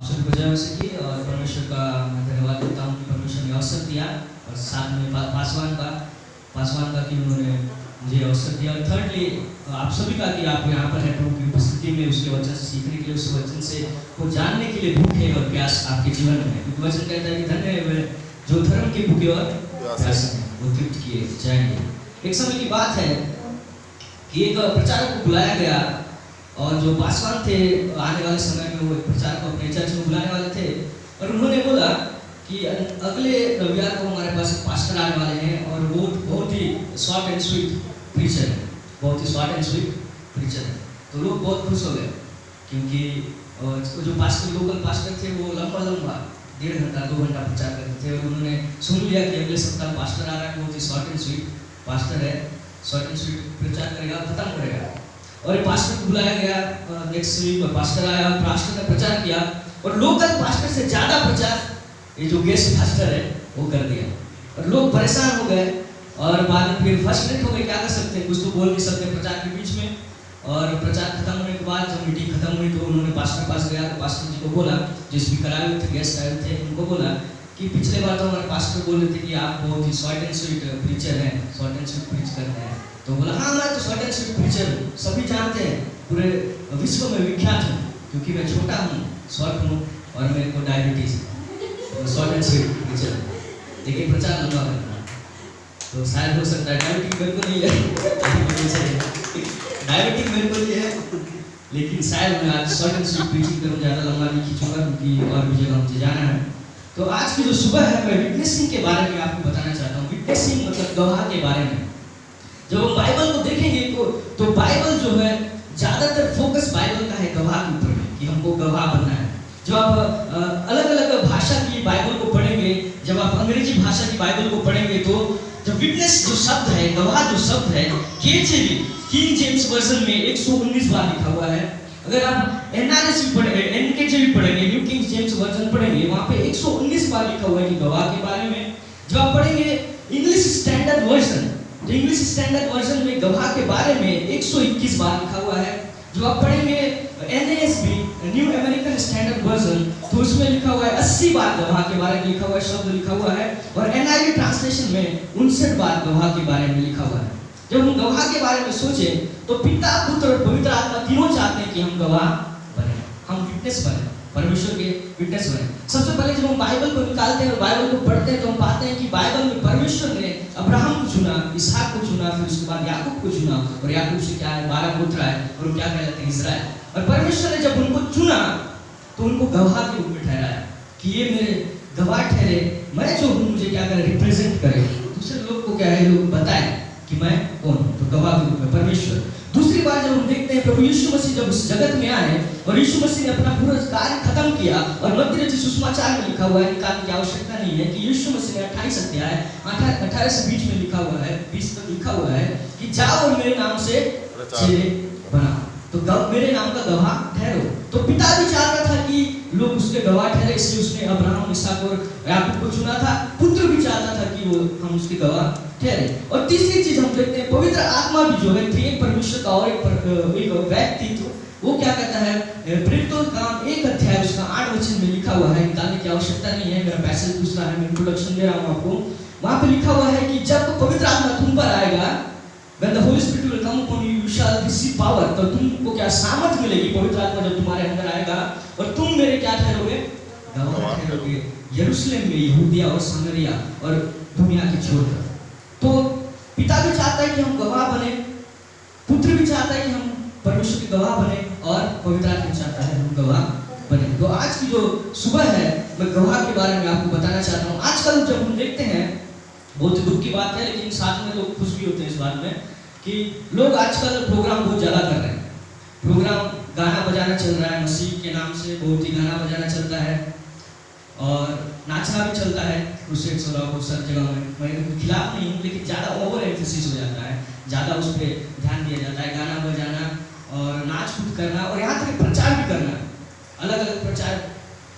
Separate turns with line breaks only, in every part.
बजाय सकी और परमेश्वर का मैं धन्यवाद देता हूँ कि परमेश्वर ने अवसर दिया और साथ में पासवान का कि उन्होंने मुझे अवसर दिया। और थर्डली आप सभी का कि आप यहाँ पर हैं प्रभु की उपस्थिति में, उसके वचन से सीखने के लिए, उस वचन से को जानने के लिए भूख है और प्यास आपके जीवन में है। क्योंकि वचन कहता है कि धन्य है वे जो धर्म की भूखे और प्यास है, वो तृप्त किए जाएंगे। एक समय की बात है कि एक प्रचारक को बुलाया गया और जो पासवान थे आने वाले समय में वो प्रचारक को अपने चर्च में बुलाने वाले थे और उन्होंने बोला कि अगले रविवार को हमारे पास एक पास्टर आने वाले हैं और वो बहुत ही शॉर्ट एंड स्वीट प्रीचर है, बहुत ही शॉर्ट एंड स्वीट प्रीचर है। तो लोग बहुत खुश हो गए क्योंकि जो पास्टर लोकल पास्टर थे वो लंबा 1.5 घंटा 2 घंटा प्रचार करते थे और उन्होंने सुन लिया कि अगले सप्ताह पास्टर आ रहा है, बहुत ही शॉर्ट एंड स्वीट पास्टर है, शॉर्ट एंड स्वीट प्रचार करेगा, खत्म करेगा। और पास्टर को बुलाया गया नेक्स्ट वीक, पास्टर आया, पास्टर ने प्रचार किया और लोकल पास्टर से ज़्यादा प्रचार ये जो गेस्ट पास्टर है वो कर दिया और लोग परेशान हो गए और बाद में फिर फ्रस्ट्रेट हो गए, क्या कर सकते हैं, कुछ तो बोल नहीं सकते प्रचार के बीच में। और प्रचार खत्म होने के बाद जब मीटिंग खत्म हुई तो उन्होंने पास्टर पास गया तो पास्टर जी को बोला, जो स्पीकर आए हुए थे, गेस्ट आए थे, उनको बोला कि पिछले बार तो हमारे पास्टर बोल रहे थे कि आप बहुत ही शॉर्ट एंड स्वीट प्रीचर हैं, शॉर्ट एंड स्वीट प्रीच करते हैं। तो बोला हाँ मैं तो शॉर्ट एंड स्वीट प्रीचर हूँ, सभी जानते हैं, पूरे विश्व में विख्यात हूँ क्योंकि मैं छोटा हूँ, शॉर्ट हूँ और मेरे को डायबिटीज है, तो शॉर्ट एंड स्वीट प्रीचर। लेकिन प्रचार लंबा करना तो शायद हो सकता है डायबिटीज मेरे को नहीं है डायबिटीज मेरे को नहीं है, लेकिन शायद मैं आज शॉर्ट एंड स्वीट प्रीचिंग करूँ, ज़्यादा लंबा नहीं खींचूंगा क्योंकि और भी जगह मुझे जाना है। तो आज की जो सुबह है मैं विटनेसिंग के बारे में आपको बताना चाहता हूँ। विटनेसिंग मतलब गवाह के बारे में। जब हम बाइबल को देखेंगे तो बाइबल जो है ज़्यादातर फोकस बाइबल का है गवाह के ऊपर में कि हमको गवाह बनना है। जब आप अलग अलग भाषा की बाइबल को पढ़ेंगे, जब आप अंग्रेजी भाषा की बाइबल को पढ़ेंगे तो जो विटनेस जो शब्द है, गवाह जो शब्द है, केजेवी किंग जेम्स वर्जन में 119 बार लिखा हुआ है। अगर आप एनआरएसवी पढ़ेंगे, एनकेजेवी पढ़ेंगे, न्यू किंग जेम्स वर्जन पढ़ेंगे, वहाँ पे 119 बार लिखा हुआ है कि गवाह के बारे में। जब आप पढ़ेंगे इंग्लिश स्टैंडर्ड वर्जन, तो इंग्लिश स्टैंडर्ड वर्जन में गवाह के बारे में 121 बार लिखा हुआ है। जो आप पढ़ेंगे एनएएसबी न्यू अमेरिकन स्टैंडर्ड वर्जन, तो उसमें लिखा हुआ है 80 बार गवाह के बारे में लिखा हुआ है, शब्द लिखा हुआ है। और एनआईवी ट्रांसलेशन में 59 बार गवाह के बारे में लिखा हुआ है। जब हम गवाह के बारे में सोचें तो पिता, पुत्र और पवित्र आत्मा तीनों चाहते हैं कि हम गवाह बने, हम विटनेस बने, परमेश्वर के विटनेस बने। सबसे पहले जब हम बाइबल को निकालते हैं और बाइबल को पढ़ते हैं तो हम पाते हैं कि बाइबल में परमेश्वर ने अब्राहम को चुना, इसहाक को चुना, फिर उसके बाद याकूब को चुना और याकूब से क्या है 12 पुत्र आए और क्या कहलाते हैं इस्राएल। और परमेश्वर ने जब उनको चुना तो उनको गवाह के रूप में ठहराया कि ये मेरे गवाह ठहरे, मैं जो हूँ मुझे क्या करे, रिप्रेजेंट करे, दूसरे लोग को क्या है, लोग बताएं कि मैं कौन हूँ। तो गवाह के रूप में परमेश्वर। दूसरी बार जब हम देखते हैं प्रभु यीशु मसीह जब इस जगत में आए और यीशु मसीह ने अपना पूरा कार्य खत्म किया और मत्ती रचित सुसमाचार में लिखा हुआ है, निकालने की आवश्यकता नहीं है, कि यीशु मसीह ने 28 अध्याय 18 से 20 में लिखा हुआ है, 20 तक लिखा हुआ है कि जाओ और मेरे नाम से चेले बनाओ, तो मेरे नाम का गवाह ठहरो। तो पिता भी चाहता था कि लोग उसके गवाह ठहरे, इसलिए उसने अब्राहम, इसहाक और याकूब को चुना था। पुत्र भी चाहता था कि वो हम उसके गवाह ठहरे। और तीसरी चीज हम देखते हैं पवित्र आत्मा भी जो है एक परमेश्वर का और एक व्यक्तित्व, वो क्या कहता है, प्रेरितों का काम 1 अध्याय उसका 8 वचन में लिखा हुआ है, निकालने की आवश्यकता नहीं है, मेरा पैसेज दूसरा है, मैं इंट्रोडक्शन दे रहा हूँ आपको। वहाँ पे लिखा हुआ है कि जब पवित्र आत्मा तुम पर आएगा, when the Holy Spirit will come upon you, you shall receive power, तो तुमको क्या सामर्थ मिलेगी, पवित्र आत्मा जब तुम्हारे अंदर आएगा और तुम मेरे क्या ठहरोगे, गवाह ठहरोगे, यरूशलेम में, यहूदिया और सामरिया और दुनिया की छोर तक। तो पिता भी चाहता है कि हम गवाह बने, पुत्र भी चाहता है कि हम परमेश्वर के गवाह बने और पवित्र आत्मा चाहता है हम गवाह बने। तो आज की जो सुबह है मैं गवाह के बारे में आपको बताना चाहता हूँ। आजकल जब हम देखते हैं, बहुत दुख की बात है लेकिन साथ में लोग खुश भी होते हैं इस बात में कि लोग आजकल प्रोग्राम बहुत ज़्यादा कर रहे हैं। प्रोग्राम गाना बजाना चल रहा है, मसीह के नाम से बहुत ही गाना बजाना चलता है और नाचना भी चलता है, क्रूसेड्स और बहुत सारी जगह में। मैं खिलाफ नहीं हूँ लेकिन ज़्यादा ओवर एम्फेसिस हो जाता है, ज़्यादा उस पर ध्यान दिया जाता है, गाना बजाना और नाच कूद करना और यहाँ तक प्रचार भी करना, अलग अलग प्रचार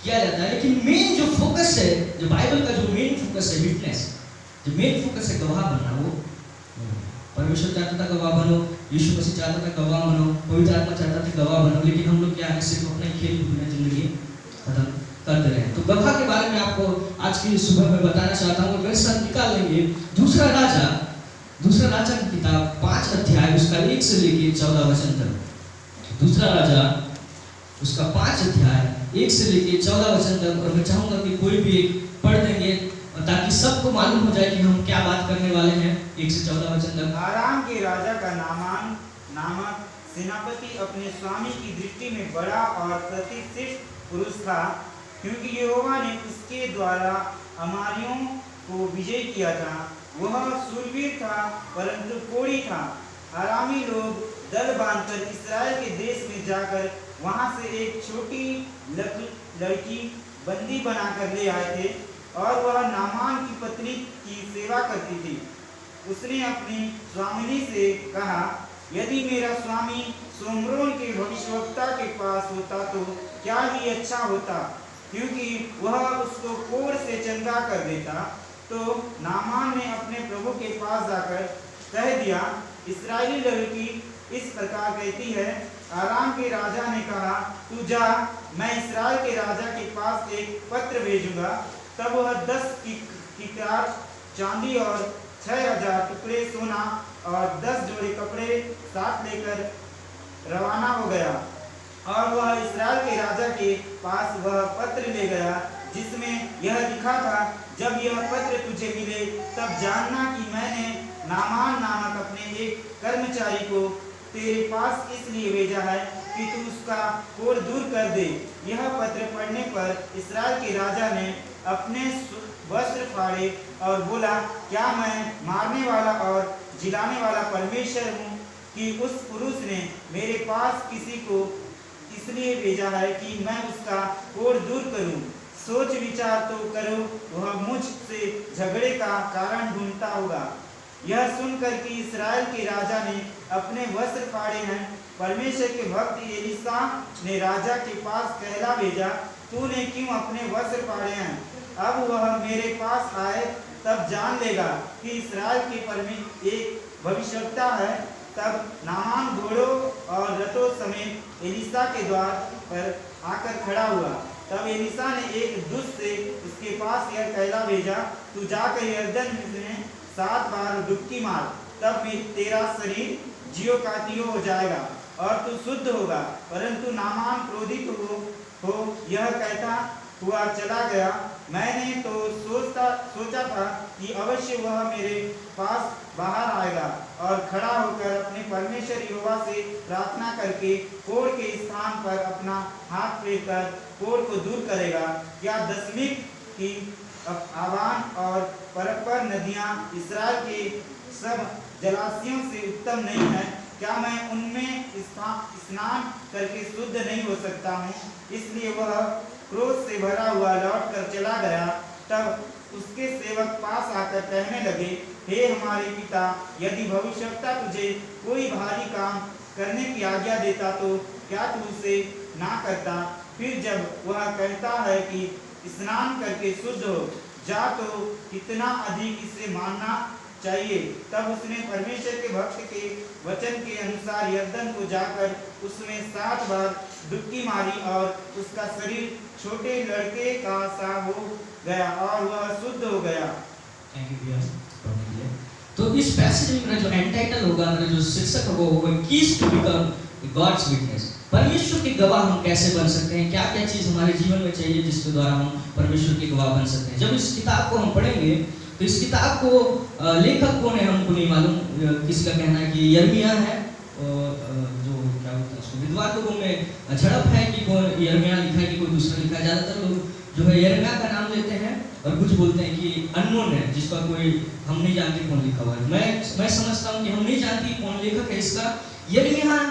किया जाता है। लेकिन मेन जो फोकस है, जो बाइबल का जो मेन फोकस है, विटनेस, जो मेन फोकस है गवाह बनना, वो परमेश्वर चाहता था गवाह बनो, यीशु मसीह चाहता था गवाह बनो, पवित्र आत्मा चाहता था गवाह बनो, लेकिन हम लोग क्या है, सिर्फ अपना खेल कूद में जिंदगी खत्म कर दे रहे हैं। तो गबहा के बारे में आपको आज की सुबह में बताना चाहता हूँ। मेरे साथ निकाल लेंगे दूसरा राजा की किताब 5 अध्याय उसका 1 से लेकर 14 वचन तक। दूसरा राजा उसका 5 अध्याय 1 से लेकर 14 वचन तक। और मैं चाहूंगा कि कोई भी एक पढ़ देंगे ताकि सबको मालूम हो जाए कि हम क्या बात करने वाले हैं। 1 से 14 वचन तक।
आराम के राजा का नामान नामक सेनापति अपने स्वामी की दृष्टि में बड़ा और प्रतिष्ठित पुरुष था, क्योंकि यहोवा ने उसके द्वारा अमारियों को विजय किया था। वह शूरवीर था परंतु कोढ़ी था। आरामी लोग दल बांधकर इस्राएल के देश में जाकर वहां से एक छोटी लड़की बंदी बनाकर ले आए थे, और वह नामान की पत्नी की सेवा करती थी। उसने अपनी स्वामिनी से कहा, यदि मेरा स्वामी सोमरोन के भविष्यवक्ता के पास होता तो क्या ही अच्छा होता, क्योंकि वह उसको कोढ़ से चंगा कर देता। तो नामान ने अपने प्रभु के पास जाकर कह दिया, इस्राएली लड़की इस प्रकार कहती है, आराम के राजा ने कहा, तू जा, मैं इस्राएल के राजा के पास एक पत्र भेजूंगा। तब वह 10 किताब चांदी और 6000 टुकड़े सोना और 10 जोड़े कपड़े साथ लेकर रवाना हो गया। और वह इस्राएल के राजा के पास वह पत्र ले गया, जिसमें यह लिखा था, जब यह पत्र तुझे मिले तब जानना कि मैंने नामान नामक अपने एक कर्मचारी को तेरे पास इसलिए भेजा है कि तू उसका कोढ़ दूर कर दे। यह पत्र पढ़ने पर इस्राएल के राजा ने अपने वस्त्र फाड़े और बोला, क्या मैं मारने वाला और जिलाने वाला परमेश्वर हूँ कि उस पुरुष ने मेरे पास किसी को इसलिए भेजा है कि मैं उसका कोढ़ दूर करूँ। सोच विचार तो करो, वह मुझसे झगड़े का कारण ढूंढता होगा। यह सुनकर कि इस्राएल के राजा ने अपने वस्त्र फाड़े हैं, परमेश्वर के भक्त एलीशा ने राजा के पास कहला भेजा, तूने क्यों अपने वस्त्र फाड़े हैं? अब वह मेरे पास आए तब जान लेगा कि इस्राएल के परमेश्वर एक भविष्यवक्ता है। तब नामान घोड़ों और रथों समेत एलीशा के द्वार पर आकर खड़ा हुआ। तब एलीशा ने एक दुष्ट से उसके पास यह कहला भेजा, तू जाकर यरदन में 7 बार डुबकी मार, तब भी तेरा शरीर जियो का त्यों हो जाएगा और तू शुद्ध होगा। परंतु नामान क्रोधित हो यह कहता हुआ चला गया, मैंने तो सोचा था कि अवश्य वह मेरे पास बाहर आएगा और खड़ा होकर अपने परमेश्वर यहोवा से प्रार्थना करके कोढ़ के स्थान पर अपना हाथ फेरकर कोढ़ को दूर करेगा। क्या दशमिक की आवान और परपर नदियां इस्राएल के सब जलाशयों से उत्तम नहीं है? क्या मैं उनमें स्नान करके शुद्ध नहीं हो सकता हूँ? इसलिए वह क्रोध से भरा हुआ लौट कर चला गया। तब उसके सेवक पास आकर कहने लगे, हे हमारे पिता, यदि भविष्यवक्ता तुझे कोई भारी काम करने की आज्ञा देता तो क्या तू उसे ना करता? फिर जब वह कहता है कि स्नान करके शुद्ध हो जा, तो कितना अधिक इसे मानना चाहिए। तब उसने परमेश्वर के भक्त के वचन के अनुसार यरदन को जाकर उसमें 7 बार डुबकी मारी और उसका शरीर छोटे लड़के का सा हो गया और वह शुद्ध हो गया।
थैंक यू भैया। तो इस पैसेज में मेरा जो एंटाइटल होगा, मेरा जो शीर्षक होगा, keys to become God's witness. परमेश्वर के गवाह हम कैसे बन सकते हैं? क्या क्या चीज़ हमारे जीवन में चाहिए जिसके द्वारा हम परमेश्वर के गवाह बन सकते हैं? जब इस किताब को हम पढ़ेंगे तो इस किताब को लेखक कौन है हमको नहीं मालूम। किसी का कहना है कि यिर्मयाह है, और जो क्या होता है उसको विद्वान लोगों में झड़प है कि कौन यिर्मयाह लिखा है कि कोई दूसरा लिखा है। ज़्यादातर लोग जो है यिर्मयाह का नाम लेते हैं और कुछ बोलते हैं कि अननोन है, जिसका कोई हम नहीं जानते कौन लिखा हुआ है। मैं समझता हूँ कि हम नहीं जानते कौन लेखक है इसका। यिर्मयाह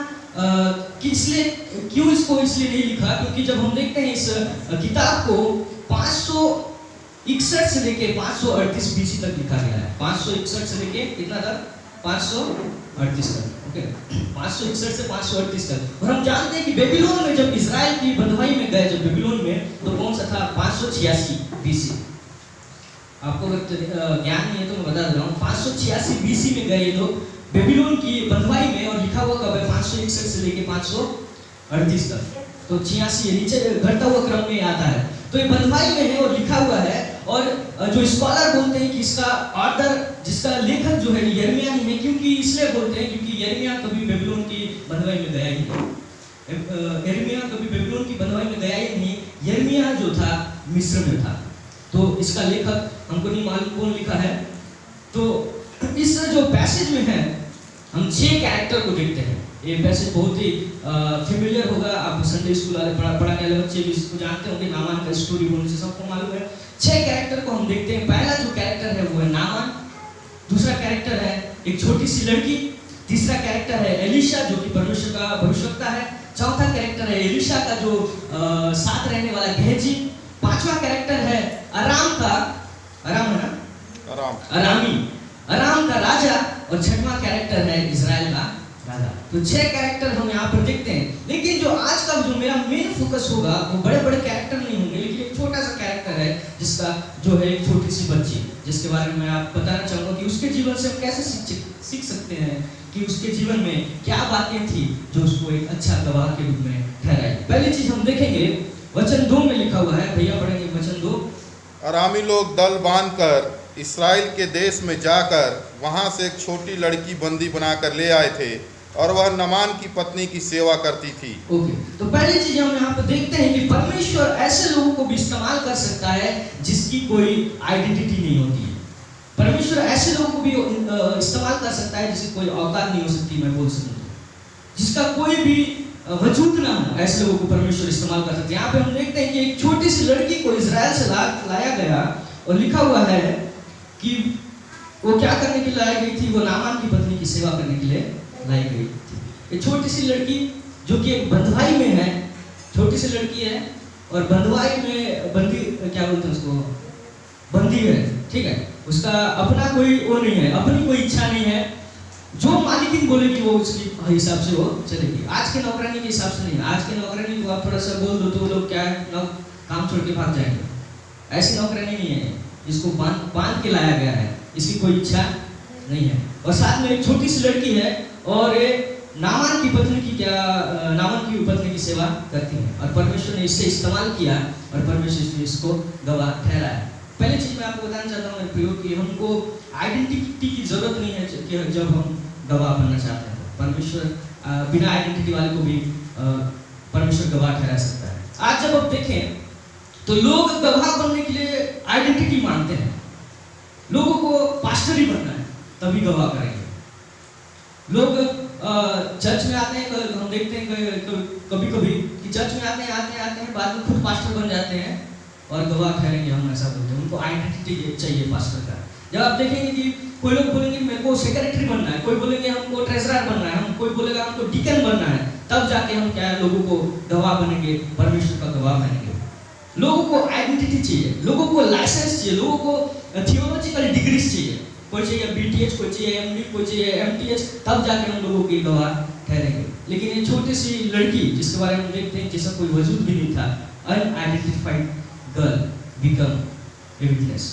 क्यों इसको इसलिए नहीं लिखा, क्योंकि जब हम देखते हैं इस किताब को 561 से लेके 538 बीसी तक लिखा गया है। 561 से लेके कितना तक? 538 तक। ओके, 561 से 538 तक। और हम जानते हैं कि बेबीलोन में जब इजराइल की बंधुआई में गए, जब बेबीलोन में, तो कौन सा था? 586 बीसी। आपको ज्ञान नहीं है तो मैं बता दे रहा हूँ। 586 बीसी में गए लोग बेबीलोन की बंधुआई में, और लिखा हुआ कब है? 561 से लेके 538 तक। तो 86 नीचे घटता हुआ क्रम में आता है। तो ये बंधुआई में है और लिखा हुआ है। और जो स्कॉलर बोलते हैं कि इसका ऑथर, जिसका लेखक जो है यिर्मयाह नहीं है, क्योंकि इसलिए बोलते हैं क्योंकि यिर्मयाह कभी बेबीलोन की बंधुआई में गया ही नहीं। यिर्मयाह कभी बेबीलोन की बंधुआई में गया ही नहीं। यिर्मयाह जो था मिस्र में था। तो इसका लेखक हमको नहीं मालूम कौन लिखा है। तो इस जो पैसेज में है हम 6 कैरेक्टर को देखते हैं। ये पैसेज बहुत ही फेमिलियर होगा, आप संडे स्कूल वाले पढ़ाने वाले बच्चे भी इसको जानते होंगे। नामान का स्टोरी बोलने से सबको मालूम है। 6 कैरेक्टर को हम देखते हैं। पहला जो कैरेक्टर है वो है नामान, दूसरा कैरेक्टर है एक छोटी सी लड़की, तीसरा कैरेक्टर है एलीशा जो कि परमेश्वर का भविष्यवक्ता है, चौथा कैरेक्टर है एलीशा का जो साथ रहने वाला गेहजी, पांचवा कैरेक्टर है अराम का, अराम है ना, अराम का राजा, और छठवां कैरेक्टर है इजराइल का राजा। तो 6 कैरेक्टर हम यहाँ पर देखते हैं। लेकिन जो आज का जो मेरा मेन फोकस होगा वो बड़े बड़े कैरेक्टर नहीं होंगे, लेकिन एक छोटा सा कैरेक्टर है जिसका जो है एक छोटी सी बच्ची, जिसके बारे में मैं आप बताना चाहूँगा कि उसके जीवन से हम कैसे सीख सकते हैं कि उसके जीवन में क्या बातें थी जो उसको एक अच्छा गवाह के रूप में ठहराई। पहली चीज हम देखेंगे वचन 2 में लिखा हुआ है, भैया पढ़ेंगे वचन 2।
अरामी लोग दल बांधकर इस्राएल के देश में जाकर वहां से एक छोटी लड़की बंदी बनाकर ले आए थे और वह नामान की पत्नी की सेवा करती थी।
ओके, तो पहली चीज हम यहाँ पर देखते हैं कि परमेश्वर ऐसे लोगों को भी इस्तेमाल कर सकता है जिसकी कोई आइडेंटिटी नहीं होती है। परमेश्वर ऐसे लोगों को भी इस्तेमाल कर सकता है जिसकी कोई औकात नहीं हो सकती, मैं बोल सकूँ जिसका कोई भी वजूद ना हो, ऐसे लोगों को परमेश्वर इस्तेमाल कर सकते हैं। यहाँ पे हम देखते हैं कि एक छोटी सी लड़की को इजराइल से लाया गया और लिखा हुआ है कि वो क्या करने के लिए लाई गई थी, वो नामान की पत्नी की सेवा करने के लिए लाई गई थी। एक छोटी सी लड़की जो कि एक बंधुआई में है, छोटी सी लड़की है और बंधुआई में बंदी, क्या बोलते हैं उसको, बंदी है, ठीक है। उसका अपना कोई वो नहीं है, अपनी कोई इच्छा नहीं है, जो मालिकिन बोलेगी वो उसकी हिसाब से वो चलेगी। आज के नौकरानी के हिसाब से नहीं। आज के नौकरानी को आप थोड़ा सा बोल दो तो वो लोग क्या काम छोड़ के भाग जाएंगे। ऐसी नौकरानी नहीं है, इसको बांध के लाया गया है, इसकी कोई इच्छा नहीं है। और साथ में एक छोटी सी लड़की है और नामान की पत्नी की सेवा करती है और परमेश्वर ने इससे इस्तेमाल किया और परमेश्वर ने इसको गवाह ठहराया। पहली चीज मैं आपको बताना चाहता हूँ प्रयोग कि हमको आइडेंटिटी की जरूरत नहीं है कि जब हम गवाह बनना चाहते हैं। परमेश्वर बिना आइडेंटिटी वाले को भी परमेश्वर गवाह ठहरा सकता है। आज जब आप देखें तो लोग गवाह बनने के लिए आइडेंटिटी मांगते हैं। लोगों को पास्टर ही बनना है तभी गवाह करेंगे। लोग चर्च में आते हैं, हम देखते हैं कभी कभी कि चर्च में आते हैं बाद में खुद पास्टर बन जाते हैं और गवाह ठहरेंगे, हम ऐसा बोलते हैं। उनको आइडेंटिटी चाहिए पास्टर का। जब आप देखेंगे कि कोई लोग बोलेंगे मेरे को सेक्रेटरी बनना है, कोई बोलेंगे हमको ट्रेजरर बनना है, कोई बोलेगा हमको डीकन बनना है, तब जाके हम क्या है लोगों को गवाह बनेंगे, परमेश्वर का गवाह बनेंगे। लोगों को आइडेंटिटी चाहिए, लोगों को लाइसेंस चाहिए, लोगों को थियोलॉजिकल डिग्रीज चाहिए, कोई चाहिए BTH, कोई चाहिए MD, कोई चाहिए MTH, तब जाके हम लोगों की गवाह ठहरेंगे। लेकिन ये छोटी सी लड़की जिसके बारे में हम देखते हैं जिसका कोई वजूद भी नहीं था, unidentified girl become a witness.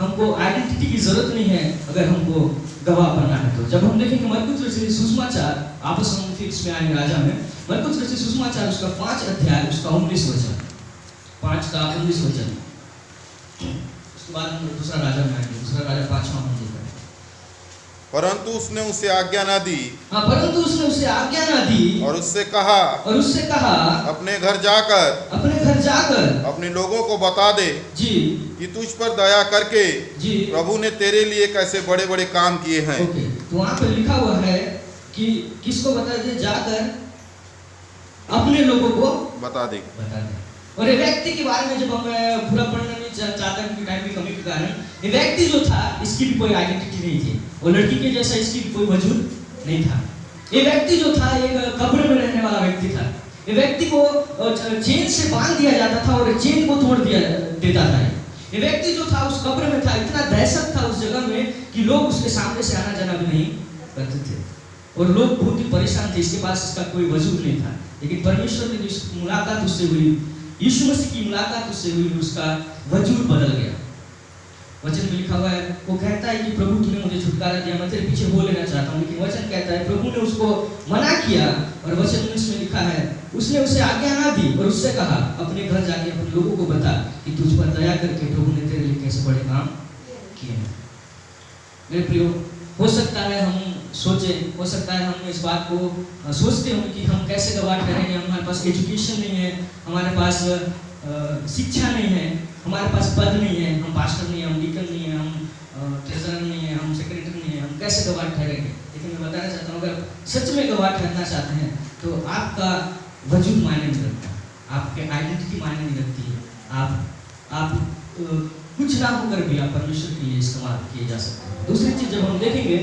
हमको आइडेंटिटी की जरूरत नहीं है अगर हमको गवाह बनना है। तो जब हम देखेंगे मरकुस रचित सुसमाचार, आपस में फिक्स में आएंगे राजा में, मरकुस रचित सुसमाचार उसका 5 अध्याय उसका 19 वचन, 5 का 19 वचन। उसके बाद हम दूसरा राजा में आएंगे, दूसरा राजा 5वां हम देखते हैं।
परंतु उसने उसे आज्ञा ना दी।
हाँ, परंतु उसने उसे आज्ञा ना दी
और उससे कहा अपने घर जाकर अपने लोगों को बता दे जी कि तुझ पर दया करके जी प्रभु ने तेरे लिए कैसे बड़े बड़े काम किए हैं।
ओके, तो वहाँ पे लिखा हुआ है कि किसको बता दे, जाकर अपने लोगों को बता दे। और ये व्यक्ति के बारे में जब हम पूरा पढ़ना नहीं चाहता क्योंकि टाइम की कमी के कारण, ये व्यक्ति जो था इसकी भी कोई आइडेंटिटी नहीं थी और लड़की के जैसा इसकी भी कोई वजूद नहीं था। ये व्यक्ति जो था एक कब्र में रहने वाला व्यक्ति था। ये व्यक्ति को चेन से बांध दिया जाता था और चेन को तोड़ दिया देता था। ये व्यक्ति जो था उस कब्र में था, इतना दहशत था उस जगह में कि लोग उसके सामने से आना जाना भी नहीं करते थे और लोग बहुत ही परेशान थे। इसके पास इसका कोई वजूद नहीं था, लेकिन परमेश्वर ने जो मुलाकात उससे हुई, यीशु मसीह की मुलाकात उससे हुई, उसका वजूद बदल गया। वचन में लिखा हुआ है, वो कहता है कि प्रभु तूने मुझे छुटकारा दिया, मैं तेरे पीछे वो लेना चाहता हूँ। लेकिन वचन कहता है प्रभु ने उसको मना किया, और वचन 19 में लिखा है उसने उसे आज्ञा ना दी और उससे कहा अपने घर जाके अपने लोगों को बता कि तुझ पर दया करके प्रभु ने तेरे लिए कैसे बड़े काम किए हैं। मेरे प्रियो, हो सकता है हम सोचे, हो सकता है हम इस बात को सोचते हो कि हम कैसे गवाह ठहरेंगे, हमारे पास एजुकेशन नहीं है, हमारे पास शिक्षा नहीं है, हमारे पास पद नहीं है, हम पास्टर नहीं है, हम डीकन नहीं है, हम ट्रेजरर नहीं है, हम सेक्रेटरी नहीं है, हम कैसे गवाह ठहरेंगे। लेकिन मैं बताना चाहता हूँ, अगर सच में गवाह ठहरना चाहते हैं तो आपका वजूद मायने नहीं रखता, आपके आइडेंटिटी मायने नहीं रखती है। आप कुछ ना होकर भी आप परमेश्वर के लिए इस्तेमाल किए जा सकते हैं। दूसरी चीज जब हम देखेंगे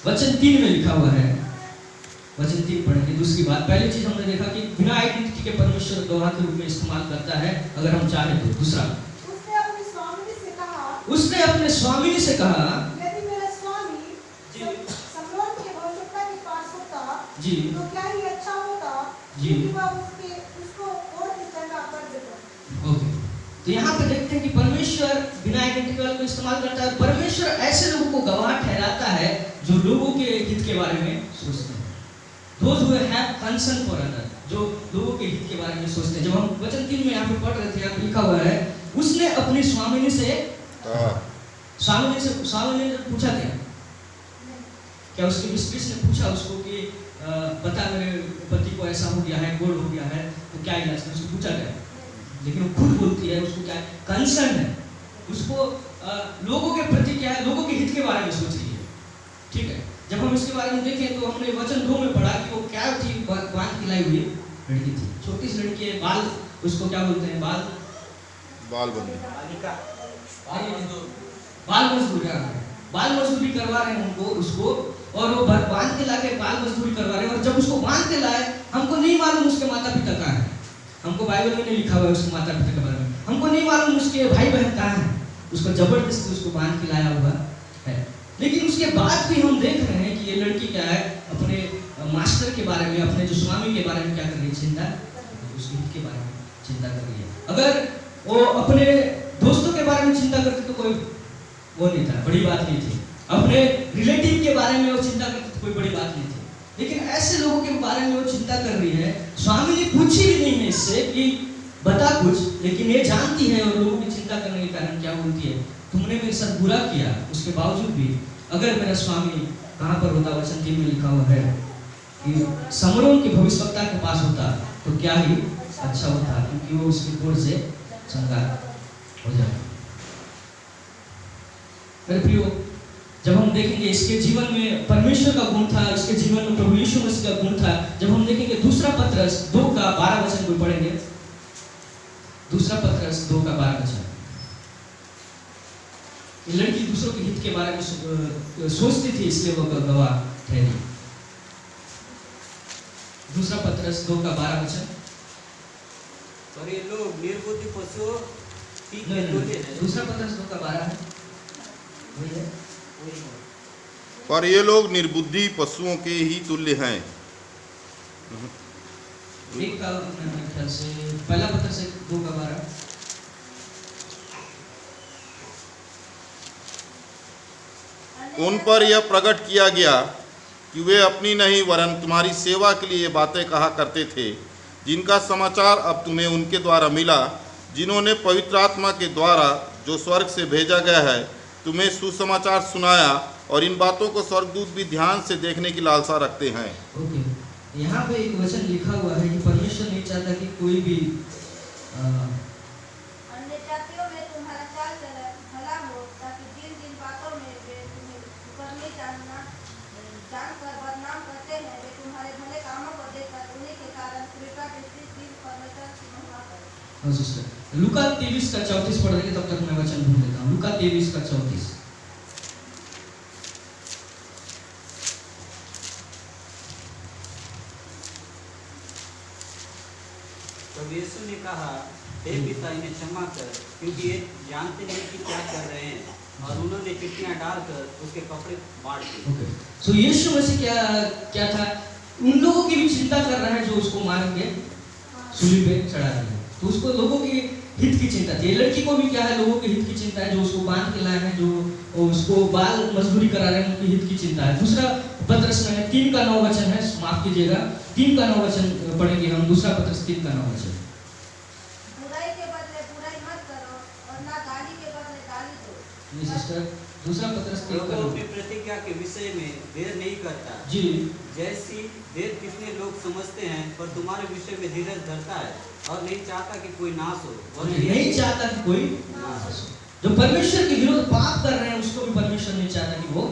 वचन 3 में लिखा हुआ है, वचन 3 पढ़ेंगे। दूसरी बात, पहली चीज हमने देखा कि बिना आइडेंटिटी के परमेश्वर गवाह के रूप में इस्तेमाल करता है अगर हम चाहें तो। दूसरा, उसने अपने स्वामिनी से कहा
यदि मेरा स्वामी सम्राट के भविष्यवक्ता के पास होता
जी
तो क्या ही अच्छा होता
जी,
कि वह उसको और भी चंगा कर देता।
ओके, तो यहाँ पे देखते हैं कि परमेश्वर बिना आइडेंटिटी को इस्तेमाल करता है। परमेश्वर ऐसे लोगों को गवाह ठहराता है जो लोगों के हित के बारे में सोचते हैं, those who have concern for others, जो लोगों के हित के बारे में सोचते हैं। जब हम वचन 3 में यहाँ पे पढ़ रहे थे, यहाँ पे लिखा हुआ है उसने अपनी स्वामिनी से पूछा क्या उसके मिस्ट्रेस ने पूछा उसको कि बता मेरे पति को ऐसा हो गया है, गोल्ड हो गया है, तो क्या इलाज है, उसको पूछा गया। लेकिन वो खुद बोलती है, उसको क्या कंसर्न है, उसको लोगों के प्रति क्या है, लोगों के हित के बारे में सोच रही है। ठीक है, जब हम इसके बारे में देखें तो हमने वचन 2 में पढ़ा कि वो क्या थी, बांध खिलाई हुई लड़की थी, छोटी सी लड़की है, बाल उसको क्या बोलते हैं, बाल मजदूरी करवा रहे हैं उनको, उसको, और वो बांध के लाके बाल मजदूरी करवा रहे हैं। और जब उसको बांध के लाए, हमको नहीं मालूम उसके माता पिता कहाँ है, हमको बाइबल में नहीं लिखा हुआ है उसके माता पिता के बारे में, हमको नहीं मालूम उसके भाई बहन कहाँ है, उसको जबरदस्ती उसको बांध के लाया हुआ है। लेकिन उसके बाद भी हम देख रहे हैं कि ये लड़की क्या है, अपने मास्टर के बारे में, अपने जो स्वामी के बारे में क्या कर रही है, चिंता, उसके हित के बारे में चिंता कर रही है। अगर वो अपने दोस्तों के बारे में चिंता करती तो कोई वो नहीं था, बड़ी बात नहीं थी, अपने रिलेटिव के बारे में वो चिंता करती तो कोई बड़ी बात नहीं थी। लेकिन ऐसे लोगों के बारे में वो चिंता कर रही है, स्वामी ने पूछी भी नहीं है इससे कि बता कुछ, लेकिन ये जानती है और लोगों की चिंता करने के कारण क्या बोलती है, तुमने मेरे साथ बुरा किया, उसके बावजूद भी अगर मेरा स्वामी कहाँ पर होता, वचन 3 में लिखा हुआ है कि समरोन के भविष्यवक्ता के पास होता तो क्या ही अच्छा होता, क्योंकि वो उसके कोड से चंगा हो जाए। मेरे प्रियो, जब हम देखेंगे इसके जीवन में परमेश्वर का गुण था, इसके जीवन में प्रभु यीशु मसीह का गुण था। जब हम देखेंगे दूसरा पत्रस 2 का 12 वचन को पढ़ेंगे, दूसरा पत्रस 2 का 12 वचन, लड़की दूसरों के हित के बारे में सोचती थी, इसलिए वो गवाह ठहरी। दूसरा पत्रस 2 का 12 वचन,
पर ये लोग निर्बुद्धि पशुओं
दूसरा पत्रस 2 का 12 है, वही है।
पर ये लोग निर्बुद्धि पशुओं के ही तुल्य हैं।
एक का मेरे ख्याल से पहला पत्रस 2 का 12,
उन पर यह प्रकट किया गया कि वे अपनी नहीं वरन तुम्हारी सेवा के लिए ये बातें कहा करते थे, जिनका समाचार अब तुम्हें उनके द्वारा मिला, जिन्होंने पवित्र आत्मा के द्वारा जो स्वर्ग से भेजा गया है तुम्हें सुसमाचार सुनाया, और इन बातों को स्वर्गदूत भी ध्यान से देखने की लालसा रखते हैं।
ओके, यहाँ पे एक वचन लिखा हुआ है कि परमेश्वर नहीं चाहता कि कोई भी
अन्य जातियों में तुम्हारा चाल चलन भला हो, ताकि जिन बातों में वे तुम्हें करने जानकर बदनाम करते हैं, वे तुम्हारे भले कामों को देखकर उन्हीं के कारण कृपा दृष्टि परमेश्वर की महिमा करें।
लूका 23 का 34 पढ़ लेंगे, तब तक मैं वचन ढूंढ लेता हूँ। लूका 23 का 34,
तब यीशु ने कहा, हे पिता इन्हें क्षमा कर, क्योंकि ये जानते नहीं कि क्या कर रहे हैं। और उन्होंने चिट्ठियां डालकर उसके कपड़े बांट दिए।
ओके, सो यीशु मसीह क्या था, उन लोगों की भी चिंता कर रहा है जो उसको मार के सूली पे चढ़ा दिया। तो उसको लोगों की हित की चिंता थी। लड़की को भी क्या है, लोगों के हित की चिंता है, जो उसको बांध के लाए हैं, जो उसको बाल मजदूरी करा रहे हैं, उनके हित की चिंता है। दूसरा पत्रस में 3 का 9 वचन है, माफ कीजिएगा, 3 का 9 वचन पढ़ेंगे हम। दूसरा पत्रस 3 का 9 वचन।
बुराई के बदले बुराई मत करो और ना गाली के बदले गाली दो।
जी सिस्टर, दूसरा पत्रस 3 का 9।
अपनी प्रतिज्ञा के विषय में देर नहीं करता
जी,
जैसी देर कितने लोग समझते हैं, पर तुम्हारे विषय में धीरज धरता है और नहीं चाहता कि कोई नाश हो। और
नहीं चाहता कि कोई नाश हो। जो परमेश्वर के विरुद्ध पाप कर रहे हैं उसको भी परमेश्वर नहीं चाहता कि वो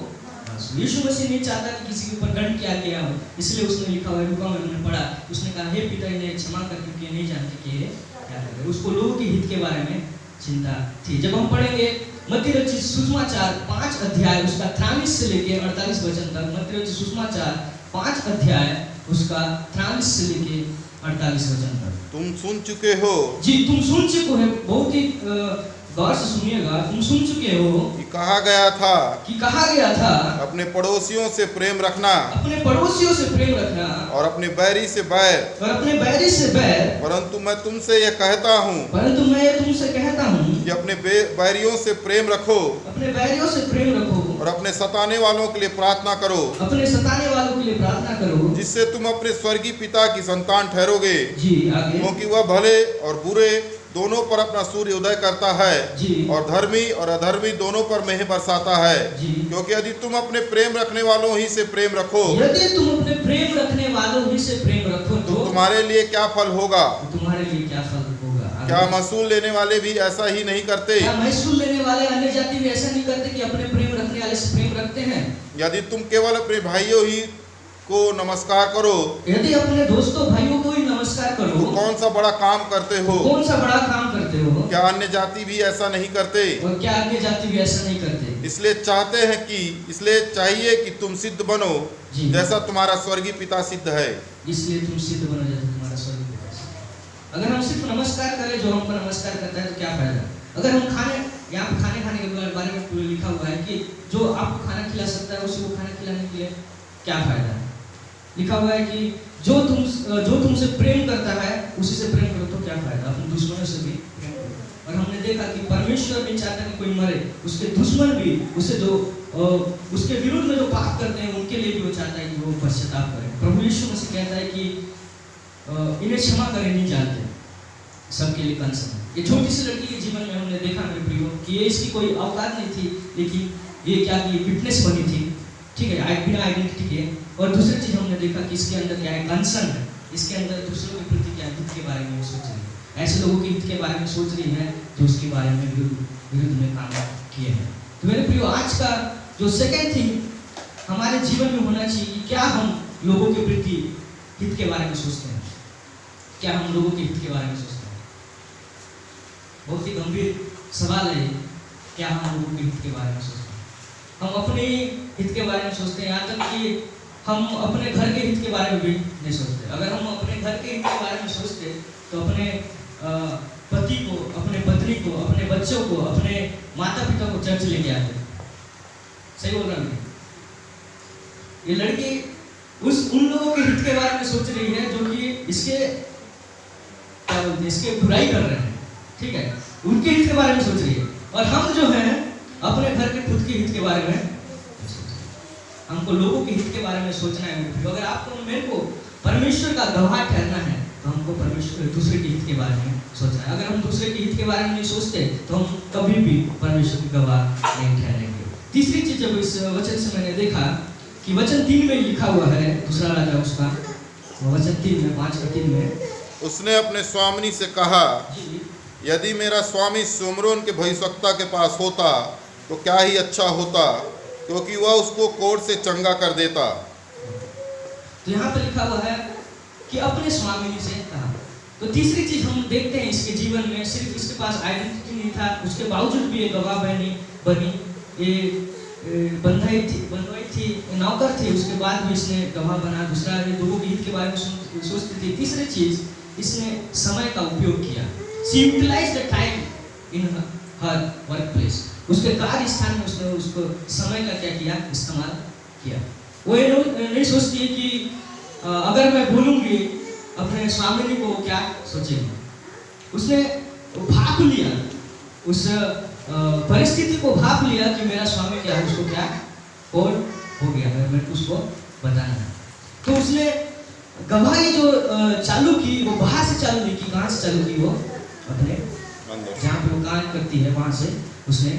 नाश हो। यीशु मसीह नहीं चाहता कि किसी के ऊपर दंड किया गया हो, इसलिए उसने लिखा हुआ है, लूका में हमने पढ़ा, उसने कहा हे पिता इन्हें क्षमा कर क्योंकि नहीं जानते कि ये क्या कर रहे हैं। उसको लोगों के हित के बारे में चिंता थी। जब हम पढ़ेंगे मत्ती रचित सुसमाचार 5 अध्याय उसका 43 से लेके 48 वचन तक, मत्ती रचित सुसमाचार 5 अध्याय उसका 43 से लेके 48 वचन तक।
तुम सुन चुके हो
जी, तुम सुन चुके हो, बहुत ही गौर से सुनिएगा, तुम सुन चुके हो
कि कहा गया था अपने पड़ोसियों से प्रेम रखना,
अपने पड़ोसियों से प्रेम रखना
और अपने बैरी से बैर, परंतु मैं तुमसे यह कहता हूँ कि अपने बैरियों से प्रेम रखो, और अपने सताने वालों के लिए प्रार्थना करो, जिससे तुम अपने स्वर्गीय पिता की संतान ठहरोगे, क्योंकि वह भले और बुरे दोनों पर अपना सूर्य उदय करता है और धर्मी और अधर्मी दोनों पर मेह बरसाता है। क्योंकि यदि तुम अपने प्रेम रखने वालों ही से प्रेम रखो, तो तुम्हारे लिए क्या फल होगा? क्या महसूल लेने वाले भी ऐसा ही नहीं करते?
महसूल लेने वाले अन्य जाति भी ऐसा नहीं करते कि अपने प्रेम रखने वाले से प्रेम रखते हैं?
यदि तुम केवल अपने भाइयों ही को नमस्कार करो,
यदि अपने दोस्तों भाइयों को ही नमस्कार करो,
तो कौन सा बड़ा काम करते हो?
क्या
अन्य जाति भी ऐसा नहीं करते?
और क्या अन्य जाति भी ऐसा नहीं करते?
इसलिए चाहिए कि तुम सिद्ध बनो जैसा तुम्हारा स्वर्गीय पिता सिद्ध है।
इसलिए तुम सिद्ध बनो जैसा तुम्हारा स्वर्गीय पिता सिद्ध है। अगर हम सिर्फ नमस्कार करें जो हमको नमस्कार करता है तो क्या फायदा? अगर हम यहाँ पे खाने के बारे में लिखा हुआ है कि जो आपको खाना खिला सकता है उसी को खाना खिलाने के लिए क्या फायदा है? लिखा हुआ है कि जो तुमसे प्रेम करता है उसी से प्रेम करो, तो क्या फायदा? अपने दुश्मनों से भी प्रेम करो। और हमने देखा कि परमेश्वर नहीं चाहता कि कोई मरे, उसके दुश्मन भी उसके विरुद्ध में जो पाप करते हैं उनके लिए भी वो चाहता है कि वो पश्चाताप करें। प्रभु यीशु मसीह कहता है कि इन्हें क्षमा करें, नहीं जानते, सबके लिए कंसर्न है। ये छोटी सी लड़की के जीवन में हमने देखा मेरे प्रियो कि ये इसकी कोई औकात नहीं थी, लेकिन ये क्या की विटनेस बनी थी, ठीक है, बिना आइडेंटिटी के। और दूसरी चीज हमने देखा कि इसके अंदर क्या है, कंसर्न है, इसके अंदर दूसरों के प्रति क्या हित के बारे में सोच रही है, ऐसे लोगों के हित के बारे में सोच रही है जो उसके बारे में विरुद्ध में काम किए हैं। तो मेरे प्रियो, आज का जो सेकंड थिंग हमारे जीवन में होना चाहिए कि क्या हम लोगों के प्रति हित के बारे में सोचते हैं? क्या हम लोगों के हित के बारे में सोचते हैं? बहुत ही गंभीर सवाल है, क्या हम लोगों के हित के बारे में सोचते हैं? हम अपने हित के बारे में सोचते हैं, यहाँ तक कि हम अपने घर के हित के बारे में भी नहीं सोचते। अगर हम अपने घर के हित के बारे में सोचते तो अपने पति को, अपने पत्नी को, अपने बच्चों को, अपने माता पिता को चर्च लेके आते। सही बोल रहा हूँ? ये लड़की उन लोगों के हित के बारे में सोच रही है जो कि इसके बुराई कर रहे हैं, ठीक है, उनके हित के बारे में सोच रही है। और हम जो है अपने घर के खुद के हित के बारे में, हमको लोगों के हित के बारे में सोचना है। अगर आपको मेरे को परमेश्वर का गवाह ठहरना है तो हमको परमेश्वर दूसरे के हित के बारे में सोचना है। अगर हम दूसरे के हित के बारे में नहीं सोचते तो हम कभी भी परमेश्वर के गवाह नहीं ठहरेंगे। तीसरी चीज जब इस वचन से मैंने देखा कि वचन 3 में लिखा हुआ है, दूसरा राजा उसका वचन 3 में 5:3 में,
उसने अपने स्वामी से कहा, यदि मेरा स्वामी सुमरोन के भविष्यवक्ता के पास होता तो क्या ही अच्छा होता, क्योंकि वह उसको कोर्ट से चंगा कर देता।
तो यहाँ पर लिखा हुआ है कि अपने स्वामी से कहा। तो तीसरी चीज हम देखते हैं इसके जीवन में, सिर्फ इसके पास आइडेंटिटी नहीं था, उसके बावजूद भी ये गवाह बनी, ये बंधुई थी, नौकर थी, उसके बाद भी इसने गवाह बना। दूसरा, ये लोगों के हित के बारे में सोचती थी। तीसरी चीज, इसने समय का उपयोग किया। She utilized the time in her workplace. उसके कार्य स्थान में उसने उसको समय का क्या किया, इस्तेमाल किया। वो ये नहीं सोचती है कि अगर मैं बोलूँगी अपने स्वामी को क्या सोचेंगे। उसने भाग उस परिस्थिति को भाप लिया कि मेरा स्वामी क्या है, उसको क्या कोड हो गया है, मेरे को उसको बताना है। तो उसने गवाही जो चालू की वो बाहर से चालू नहीं की। कहाँ से चालू की? वो अपने जहाँ पे वो काम करती है वहाँ से उसने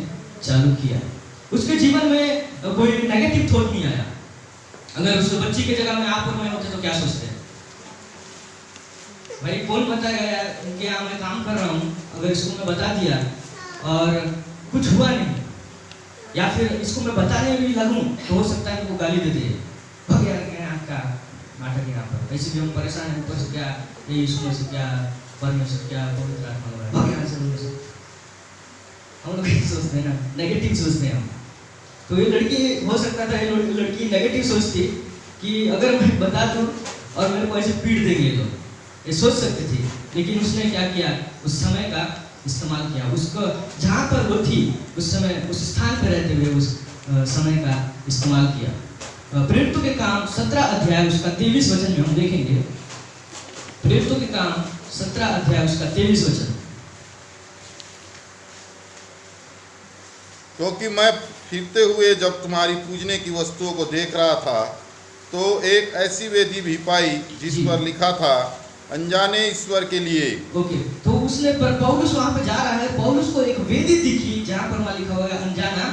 चालू किया। उसके जीवन में कोई नेगेटिव थॉट नहीं आया। अगर उस बच्ची के जगह में आप और मैं होते तो क्या सोचते हैं? भाई कौन बताएगा यार, इनके यहाँ मैं काम कर रहा हूँ, अगर इसको मैं बता दिया और कुछ हुआ नहीं, या फिर इसको मैं बताने भी लगूं तो हो सकता है कि वो गाली दे दे, भाग यार क्या आपका नाटक यहाँ पर, ऐसे भी हम परेशान हैं, ऊपर से क्या ये यीशु मसीह क्या परमेश्वर क्या पवित्र आत्मा हो रहा है, भाग यहाँ से। हम लोग सोचते हैं ना, नेगेटिव सोचते हैं हम। तो ये लड़की हो सकता था, ये लड़की नेगेटिव सोचती कि अगर मैं बता दूं और मेरे को ऐसे पीट देंगे लोग, ये सोच सकती थी। लेकिन उसने क्या किया? उस समय का इस्तेमाल किया। उसको जहाँ पर वो थी उस समय उस स्थान पर रहते हुए उस समय का इस्तेमाल किया। प्रेरितों के काम 17 अध्याय उसका 23 वचन में हम देखेंगे। प्रेरितों के काम 17 अध्याय उसका 23 वचन।
क्योंकि मैं फिरते हुए जब तुम्हारी पूजने की वस्तुओं को देख रहा था तो एक ऐसी वेदी भी पाई जिस पर लिखा था अनजाने ईश्वर के लिए।
ओके, तो उसने पर पौलुस वहां पे जा रहा है, पौलुस को एक वेदी दिखी जहां पर वहां लिखा हुआ है अनजाना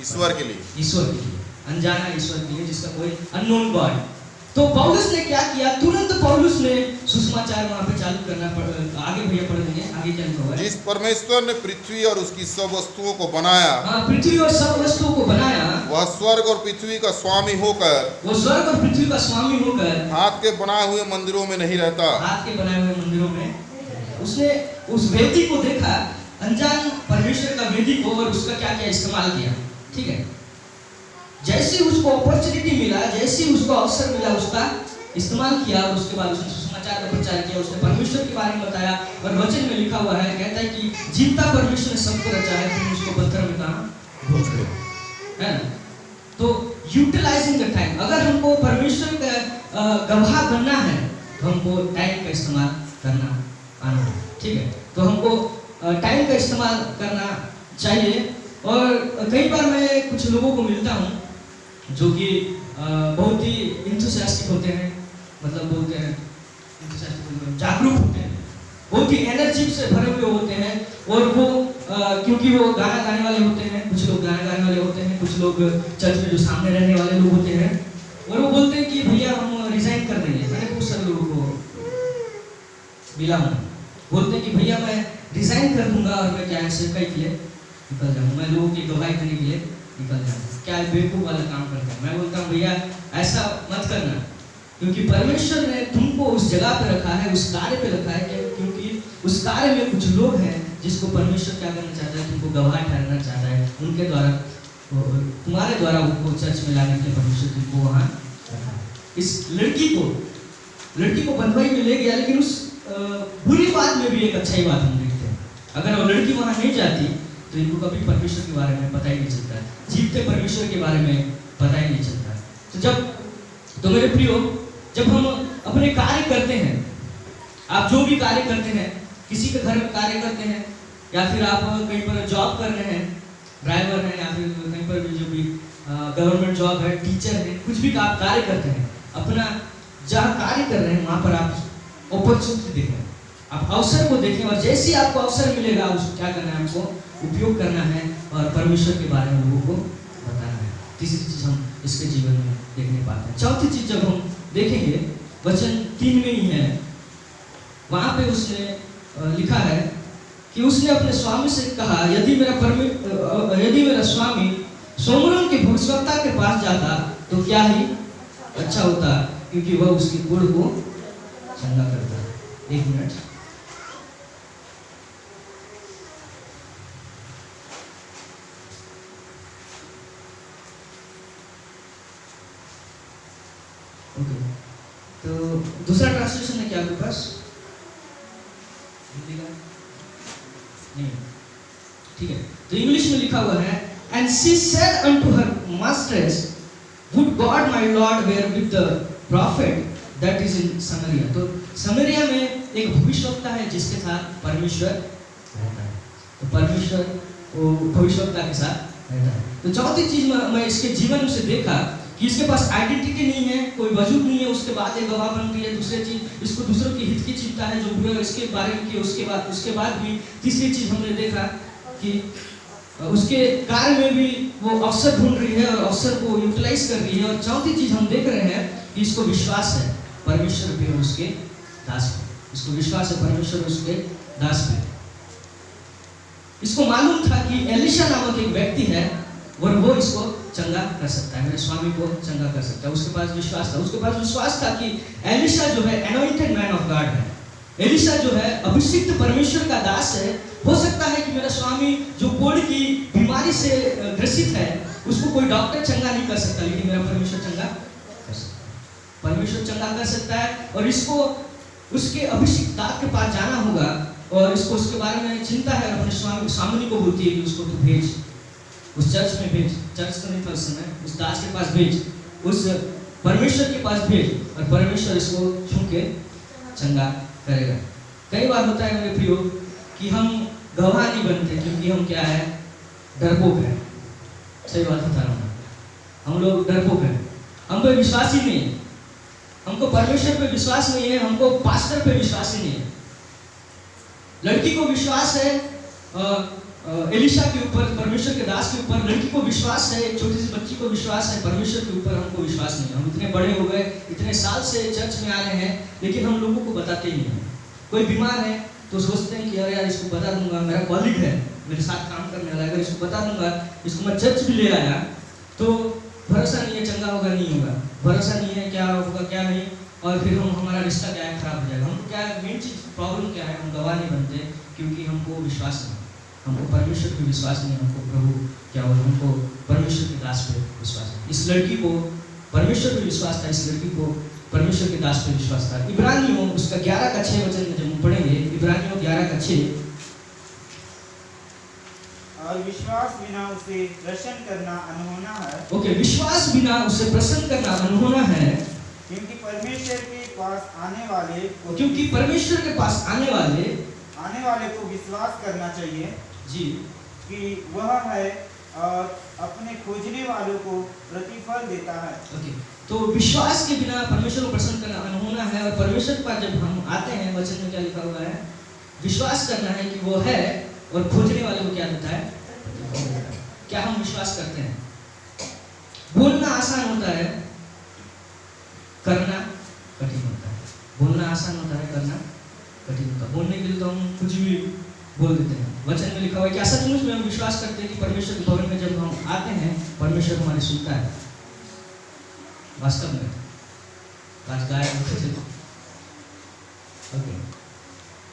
ईश्वर के लिए,
ईश्वर के लिए, अनजाना ईश्वर के लिए, जिसका कोई अननोन गॉड। तो पौलुस ने क्या किया? तुरंत पौलुस ने सुसमाचार वहां पे चालू करना आगे भैया पढ़ देंगे, आगे क्या लिखा हुआ है?
जिस परमेश्वर ने पृथ्वी और उसकी सब वस्तुओं को बनाया,
हाँ, पृथ्वी और सब वस्तुओं को बनाया,
वह स्वर्ग और पृथ्वी का स्वामी होकर,
वो स्वर्ग और पृथ्वी का स्वामी होकर
हाथ के बनाए हुए मंदिरों में नहीं रहता।
हाथ के बनाए हुए मंदिरों में उसने उस वेदी को देखा, अनजान परमेश्वर का वेदी को, और उसका क्या क्या इस्तेमाल किया। ठीक है, जैसे उसको अपॉर्चुनिटी मिला, जैसे उसको अवसर मिला, उसका इस्तेमाल किया और उसके बाद उसने सुसमाचार का प्रचार किया। उसने परमेश्वर के बारे में बताया और वचन में लिखा हुआ है, कहता है कि जीवता परमेश्वर ने सबको रचा है, तुम उसको पत्थर में कहाँ ढूंढ रहे हो, है ना? तो यूटिलाइजिंग द टाइम, अगर हमको परमेश्वर का गवाह बनना है तो हमको टाइम का इस्तेमाल करना आना है। ठीक है, तो हमको टाइम का इस्तेमाल करना चाहिए। और कई बार मैं कुछ लोगों को मिलता हूँ जो कि बहुत ही इंथुसियास्टिक होते हैं, मतलब बोलते हैं जागरूक होते हैं, बहुत ही एनर्जी से भरे हुए होते हैं, और वो क्योंकि वो गाना गाने वाले होते हैं, कुछ लोग गाना गाने वाले होते हैं, कुछ लोग चर्च में जो सामने रहने वाले लोग होते हैं, और वो बोलते हैं कि भैया हम रिजाइन कर देंगे। मैंने बहुत सारे लोगों को मिला हूँ, बोलते हैं कि भैया मैं रिजाइन कर दूंगा और मैं क्या ऐसे कई के लिए निकल जाऊँ, मैं लोगों की गवाही करने के लिए निकल जाऊँ। क्या बेवकूफ़ वाला काम करते हैं। मैं बोलता हूँ भैया ऐसा मत करना, क्योंकि परमेश्वर ने तुमको उस जगह पे रखा है, उस कार्य पे रखा है, क्योंकि उस कार्य में कुछ लोग हैं जिसको परमेश्वर क्या करना चाहता है, तुमको गवाह ठहराना चाहता है, उनके द्वारा तुम्हारे द्वारा उनको चर्च में लाने के लिए परमेश्वर तुमको वहाँ रखा है। इस लड़की को बनवाई में ले गया, लेकिन उस बुरी बात में भी एक अच्छाई बात हम देखते हैं। अगर वो लड़की वहाँ नहीं जाती तो इनको कभी परमेश्वर के बारे में पता ही नहीं चलता है, जीवते परमेश्वर के बारे में पता ही नहीं चलता है। तो मेरे प्रियो, जब हम अपने कार्य करते हैं, आप जो भी कार्य करते हैं, किसी के घर में कार्य करते हैं, या फिर आप कहीं पर जॉब कर रहे हैं, ड्राइवर हैं, या फिर कहीं पर भी जो भी गवर्नमेंट जॉब है, टीचर है, कुछ भी आप कार्य करते हैं, अपना जहाँ कार्य कर रहे हैं वहाँ पर आप अपॉर्चुनिटी देखें, आप अवसर को देखें, और जैसे ही आपको अवसर मिलेगा उसको क्या करना है, आपको उपयोग करना है और परमेश्वर के बारे में लोगों को बताना है। तीसरी चीज हम इसके जीवन में देखने पाते हैं। चौथी चीज जब हम देखेंगे, वचन 3 में ही है, वहां पे उसने लिखा है कि उसने अपने स्वामी से कहा, यदि मेरा स्वामी सोमरोन के भविष्यवक्ता के पास जाता तो क्या ही अच्छा होता, क्योंकि वह उसकी गुण को चंगा करता। 1 मिनट। ओके, तो दूसरा ट्रांसलेशन है क्या आपके पास? हिंदी का नहीं, ठीक है। तो इंग्लिश में लिखा हुआ है, and she said unto her mistress, would God my Lord were with the prophet that is in Samaria। तो समरिया में एक भविष्यवक्ता है जिसके साथ परमेश्वर रहता है। तो परमेश्वर वो भविष्यवक्ता के साथ रहता है। तो चौथी चीज मैं इसके जीवन से देखा कि इसके पास आइडेंटिटी नहीं है, कोई वजूद नहीं है, उसके बाद एक गवाह बन रही है। दूसरी चीज, इसको दूसरों के हित की चिंता है जो बुरे इसके बारे में किए, उसके बाद भी तीसरी चीज हमने देखा कि उसके कार्य में भी वो अवसर ढूंढ रही है और अवसर को यूटिलाइज कर रही है। और चौथी चीज हम देख रहे हैं कि इसको विश्वास है परमेश्वर पे और उसके दास पे। इसको विश्वास है परमेश्वर और उसके दास पे। इसको मालूम था कि एलिशा नामक एक व्यक्ति है और वो इसको चंगा कर सकता है, मेरे स्वामी को चंगा कर सकता है। उसके पास विश्वास था। उसके पास विश्वास था कि एलिशा जो है एनॉइंटेड मैन ऑफ गॉड है। एलिशा जो है अभिषिक्त परमेश्वर का दास है। हो सकता है कि मेरा स्वामी जो कोढ़ की बीमारी से ग्रसित है उसको कोई डॉक्टर चंगा नहीं कर सकता, लेकिन मेरा परमेश्वर चंगा कर सकता है। परमेश्वर चंगा कर सकता है और इसको उसके अभिषिक्त दास के पास जाना होगा और इसको उसके बारे में चिंता है। अपने स्वामी को बोलती है कि उसको तू भेज, उस चर्च में भेज, चर्च तो नहीं था उस समय, उस दास के पास भेज, उस परमेश्वर के पास भेज और परमेश्वर इसको छू के चंगा करेगा। कई बार होता है मेरे प्रियो कि हम गवाह नहीं बनते क्योंकि हम क्या है, डरपोक है। सही बात बता रहा हूँ, हम लोग डरपोक है, हम पे विश्वास ही नहीं है, हमको परमेश्वर पे विश्वास नहीं है, हमको पास्टर पे विश्वास ही नहीं है। लड़की को विश्वास है एलिशा के ऊपर, परमेश्वर के दास के ऊपर। लड़की को विश्वास है, एक छोटी सी बच्ची को विश्वास है, परमेश्वर के ऊपर हमको विश्वास नहीं है। हम इतने बड़े हो गए, इतने साल से चर्च में आ रहे हैं, लेकिन हम लोगों को बताते ही नहीं हैं। कोई बीमार है तो सोचते हैं कि अरे यार इसको बता दूंगा, मेरा कॉलीग है मेरे साथ काम करने वाला, अगर इसको बता दूंगा, इसको मैं चर्च भी ले आया तो भरोसा नहीं है चंगा होगा नहीं होगा, भरोसा नहीं है क्या होगा क्या नहीं, और फिर हमारा रिश्ता क्या है, खराब हो जाएगा। हमको क्या है, मेन चीज प्रॉब्लम क्या है, हम गवाह नहीं बनते क्योंकि हमको विश्वास नहीं, हमको परमेश्वर पे विश्वास नहीं, हमको प्रभु क्या हो, हमको परमेश्वर के दास पे विश्वास है। इस लड़की को परमेश्वर पे विश्वास था, इस लड़की को परमेश्वर के दास पे विश्वास था। इब्रानियों उसका 11 का 6 वचन में जब हम पढ़ेंगे, इब्रानियों 11 का 6,
और विश्वास बिना उसे प्रसन्न करना अनहोना है।
ओके, विश्वास बिना उसे प्रसन्न करना अनहोना है,
क्योंकि परमेश्वर के पास आने वाले
क्योंकि परमेश्वर के पास आने वाले
को विश्वास करना चाहिए
जी
कि वह है और अपने खोजने वालों को प्रतिफल देता है।
ओके, तो विश्वास के बिना परमेश्वर को प्रसन्न करना अनहोना है। और परमेश्वर के पास जब हम आते हैं, वचन में क्या लिखा हुआ है, विश्वास करना है कि वो है और खोजने वाले को क्या देता है, क्या हम विश्वास करते हैं? बोलना आसान होता है, करना कठिन होता है। बोलना आसान होता है, करना कठिन होता है। बोलने के लिए तो हम कुछ भी बोल देते हैं। वचन में लिखा हुआ है कि सचमुच में हम विश्वास करते हैं कि परमेश्वर के भवन में जब हम आते हैं परमेश्वर हमारी सुनता है। वास्तव में ओके,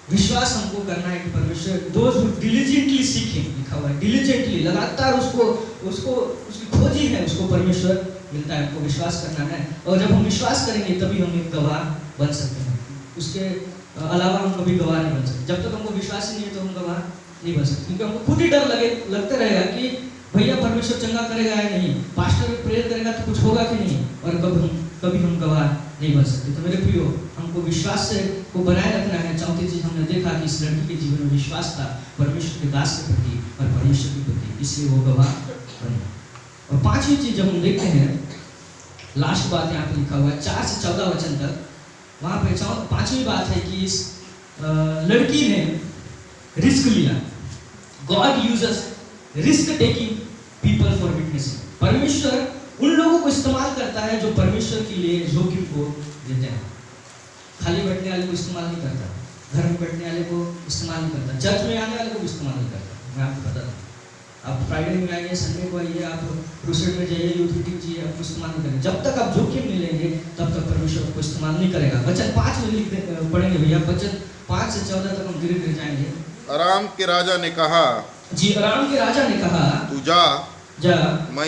विश्वास हमको करना है कि परमेश्वर दोज हु डिलिजेंटली सीकिंग, लिखा हुआ है डिलिजेंटली, लगातार उसको उसकी खोजी है, उसको परमेश्वर मिलता है। हमको विश्वास करना है और जब हम विश्वास करेंगे तभी हम एक गवाह बन सकते हैं। उसके अलावा हम कभी गवाह नहीं बन सकते। जब तक हमको विश्वास ही नहीं है तो हम गवाह नहीं बन सकते, क्योंकि हमको खुद ही डर लगता रहेगा कि भैया परमेश्वर चंगा करेगा या नहीं, पास्टर प्रेयर करेगा तो कुछ होगा कि नहीं, और कभी हम गवाह नहीं बन सकते। तो मेरे प्रियो, हमको विश्वास को बनाए रखना है। चौथी चीज हमने देखा कि इस लड़की के जीवन में विश्वास था परमेश्वर के दास के प्रति और परमेश्वर के प्रति, इसलिए वो गवाह बने। और पांचवी चीज जब हम देखते हैं, लास्ट बात यहाँ पे लिखा हुआ है 4 से 14 वचन तक, वहां पे पांचवी बात है कि इस लड़की ने रिस्क लिया। God uses risk taking people for witnessing. परमेश्वर उन लोगों को इस्तेमाल करता है जो परमेश्वर के लिए जोखिम को देते हैं। खाली बैठने वाले को इस्तेमाल नहीं करता, घर में बैठने वाले को इस्तेमाल नहीं करता, चर्च में आने वाले को भी इस्तेमाल नहीं करता। मैं आपको बता दूं, आप फ्राइडे में आइए, संडे को आइए, आप क्रूसेड में जाइए, यूथ मीटिंग जाइए, आपको इस्तेमाल नहीं करेंगे। जब तक आप जोखिम नहीं लेंगे तब तक परमेश्वर आपको इस्तेमाल नहीं करेगा। वचन 5 में पढ़ेंगे भैया, वचन 5 से 14 तक हम धीरे धीरे जाएंगे।
अराम के राजा ने कहा,
जी, अराम के राजा ने कहा,
तू जा, मैं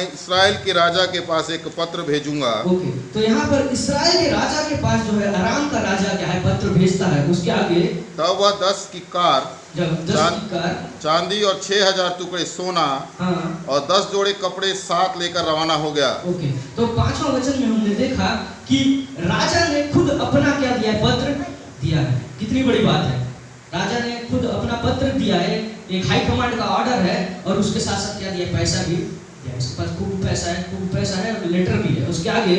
इस्राएल के राजा के पास एक पत्र भेजूंगा।
ओके, तो यहाँ पर इस्राएल के राजा के पास जो है अराम का राजा क्या है, पत्र भेजता है। उसके आगे
तब वह 10 किक्कार चांदी और 6000 टुकड़े सोना, हाँ, और 10 जोड़े कपड़े साथ लेकर रवाना हो गया।
ओके, तो 5वां वचन में हमने देखा कि राजा ने खुद अपना क्या दिया, पत्र दिया है। कितनी बड़ी बात है, राजा ने खुद अपना पत्र दिया है, एक हाई कमांड का ऑर्डर है, और उसके साथ साथ क्या दिया, पैसा भी दिया। इसके पास खूब पैसा है और लेटर भी है। उसके आगे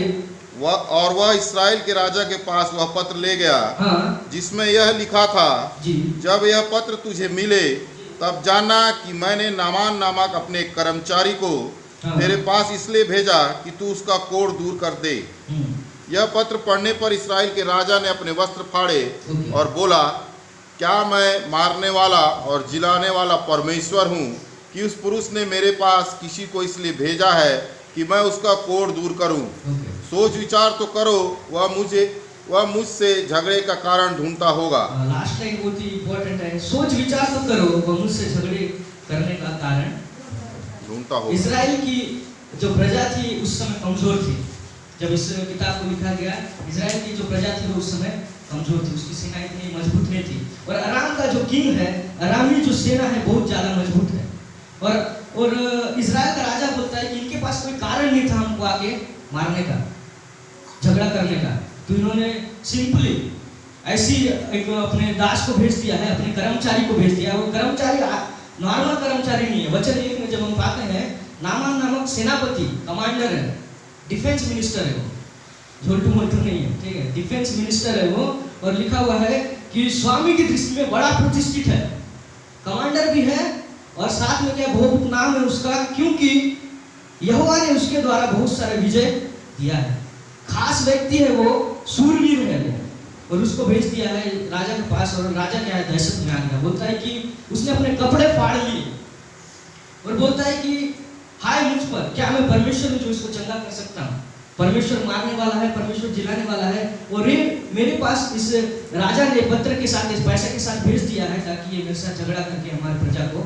वह इस्राएल के राजा के पास वह पत्र ले गया,
हाँ,
जिसमें यह लिखा था,
जी,
जब यह पत्र तुझे मिले तब जानना कि मैंने नामान नामक अपने एक कर्मचारी को
हाँ,
तेरे पास इसलिए भेजा कि तू उसका कोढ़ दूर कर दे। यह पत्र पढ़ने पर इस्राएल के राजा ने अपने वस्त्र फाड़े और बोला, क्या मैं मारने वाला और जिलाने वाला परमेश्वर हूँ कि उस पुरुष ने मेरे पास किसी को इसलिए भेजा है कि मैं उसका कोढ़ दूर करूँ? सोच विचार तो करो, वह मुझसे झगड़े का कारण ढूंढता होगा।
लास्ट लाइन बहुत ही इम्पोर्टेंट है, सोच विचार तो करो, वह मुझसे झगड़े करने का कारण
ढूंढता होगा।
इजराइल की जो प्रजा थी उस समय कमजोर थी। जब इस किताब को लिखा गया, इजराइल की जो प्रजा थी वो उस समय कमजोर थी, उसकी सेना इतनी मजबूत नहीं थी। और अराम का जो किंग है, अरामी जो सेना है बहुत ज्यादा मजबूत है। और इजराइल का राजा बोलता है कि इनके पास कोई कारण नहीं था हमको आके मारने का, झगड़ा करने का, तो इन्होंने सिंपली ऐसी एक अपने दास को भेज दिया है, अपने कर्मचारी को भेज दिया। वो कर्मचारी नॉर्मल कर्मचारी नहीं है। वचन 1 में जब हम पाते हैं, नामान नामक सेनापति, कमांडर है, डिफेंस मिनिस्टर है, वो झोलटू मोलटू नहीं है, ठीक है, डिफेंस मिनिस्टर है वो। और लिखा हुआ है कि स्वामी की दृष्टि में बड़ा प्रतिष्ठित है, कमांडर भी है, और साथ में क्या बहुत नाम है उसका, क्योंकि यहोवा ने उसके द्वारा बहुत सारे विजय दिया है। खास व्यक्ति है वो, सूरवीर है वो, और उसको भेज दिया है राजा के पास। और राजा क्या है, दहशत में आ गया। बोलता है कि उसने अपने कपड़े फाड़ लिए और बोलता है कि हाय मुझ पर, क्या मैं परमेश्वर हूं जो इसको चंगा कर सकता हूँ? परमेश्वर मारने वाला है, परमेश्वर जिलाने वाला है, और ये मेरे पास इस राजा ने पत्र के साथ, इस पैसे के साथ भेज दिया है ताकि ये मेरे साथ झगड़ा करके हमारी प्रजा को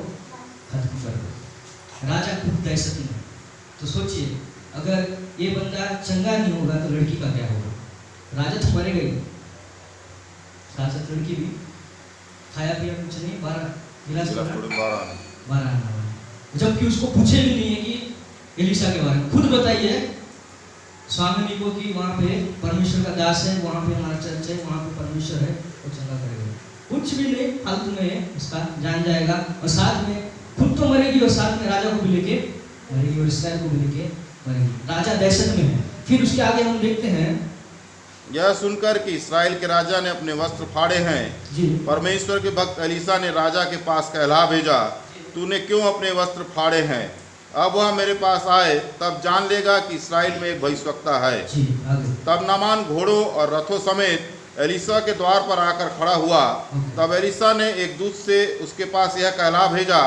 खत्म कर दे। राजा खुद दहशत में। तो सोचिए, अगर ये बंदा चंगा नहीं होगा तो लड़की का क्या होगा? राजा तो मरेगा ही, साथ साथ लड़की भी। खाया पिया कुछ नहीं, 12 जबकि उसको पूछे भी नहीं है कि एलिशा के बारे में। खुद बताइए स्वामी को कि वहाँ पे परमेश्वर का दास है, वहाँ पे हमारा चर्च है, वहाँ पे परमेश्वर है, वो चंगा करेगा। कुछ भी नहीं, फालतू में इसका जान जाएगा, और साथ में खुद तो मरेगी और साथ में राजा को भी लेके मरेगी और इस्राएल को भी लेके मरेगी। राजा दहशत में है। फिर उसके आगे हम देखते हैं,
यह सुनकर कि इस्राएल के राजा ने अपने वस्त्र फाड़े हैं, परमेश्वर के भक्त एलीशा ने राजा के पास कहला भेजा, तूने क्यों अपने वस्त्र फाड़े हैं? अब वह मेरे पास आए, तब जान लेगा कि इस्राएल में एक भविष्यवक्ता है। तब नामान घोड़ों और रथों समेत एलीशा के द्वार पर आकर खड़ा हुआ। तब एलीशा ने एक दूत से उसके पास यह कहला भेजा,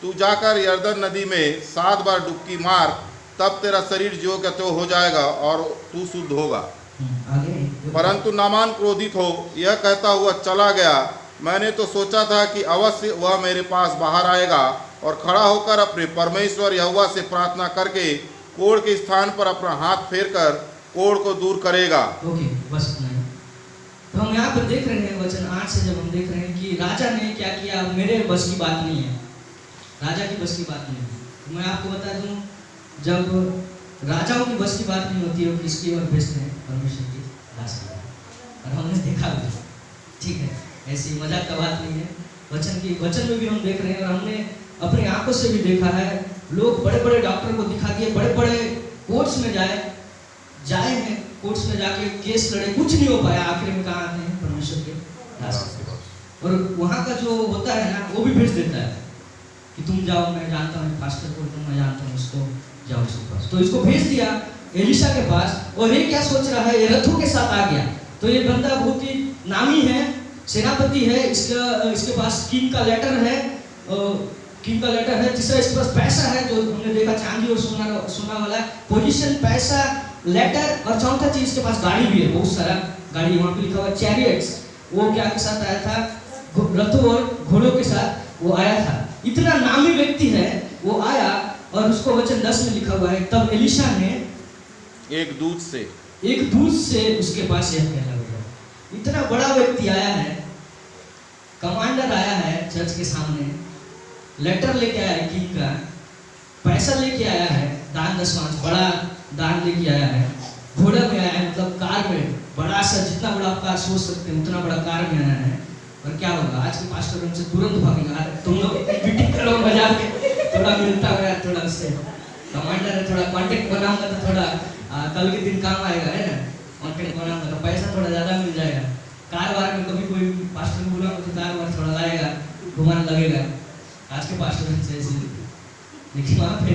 तू जाकर यरदन नदी में 7 बार डुबकी मार, तब तेरा शरीर ज्यों का त्यों हो जाएगा और तू शुद्ध होगा। परंतु नामान क्रोधित हो यह कहता हुआ चला गया, मैंने तो सोचा था कि अवश्य वह मेरे पास बाहर आएगा और खड़ा होकर अपने परमेश्वर यहोवा से प्रार्थना करके कोढ़ के स्थान पर अपना हाथ फेरकर कोढ़ को दूर करेगा।
बस नहीं। तो हम यहाँ पर देख रहे हैं वचन 8 से जब हम देख रहे हैं कि राजा ने क्या किया, मेरे बस की बात नहीं है, राजा की बस की बात नहीं है। तो मैं आपको बता दूं, जब राजाओं की बस की बात नहीं होती है, किसकी ओर भेजते हैं? परमेश्वर की दास की। और हमने देखा भी, ठीक है, ऐसी मजाक का बात नहीं है। वचन में भी हम देख रहे हैं, और हमने अपनी आंखों से भी देखा है, लोग बड़े बड़े डॉक्टर को दिखा दिए, बड़े बड़े कोर्ट्स में जाए हैं, कोर्ट्स में जाके केस लड़े, कुछ नहीं हो पाया, आखिर में कहाँ आते हैं? परमेश्वर के दास के पास। और वहाँ का जो होता है ना, वो भी भेज देता है कि तुम जाओ, मैं जानता हूँ पास्टर को, तुम मैं जानता हूँ इसको, जाओ इसके पास। तो इसको भेज दिया एलीशा के पास, और ये क्या सोच रहा है, ये रथों के साथ आ गया। तो ये बंदा बहुत ही नामी है, सेनापति है, इसके पास किंग का लेटर है, किंग का लेटर है। तीसरा, इसके पास पैसा है, जो हमने देखा चांदी और सोना वाला पोजीशन, पैसा, लेटर, और चौथा चीज इसके पास गाड़ी भी है, बहुत सारा गाड़ी। वहाँ पे लिखा हुआ चैरियट्स, वो क्या के साथ आया था? रथों और घोड़ों के साथ वो आया था। इतना नामी व्यक्ति है, वो आया, और उसको वचन 10 में लिखा हुआ है, तब एलीशा ने
एक दूत से
उसके पास यह कहला भेजा। इतना बड़ा व्यक्ति आया है, कमांडर आया है चर्च के सामने, लेटर लेके आया है किंग का, पैसा लेके आया है, दान दशमांश बड़ा दान लेके आया है, घोड़ा में आया है, मतलब कार में, बड़ा सा, जितना बड़ा आप कार सोच सकते हैं उतना बड़ा कार में आया है, और क्या होगा, आज के पास्टर हमसे तुरंत भागेगा, तुम लोग मीटिंग करो बाजार के, थोड़ा मिलता है थोड़ा उससे कमांडर है, थोड़ा कांटेक्ट बनाऊंगा तो थोड़ा कल के दिन काम आएगा, है ना, कांटेक्ट बनाऊंगा तो पैसा थोड़ा ज़्यादा मिल जाएगा। कारोबार में कभी कोई पास्टर को बुलाऊंगा तो कारोबार थोड़ा लाएगा, घुमाने लगेगा। आज के पास्टर हमसे ऐसे, लेकिन वहाँ पे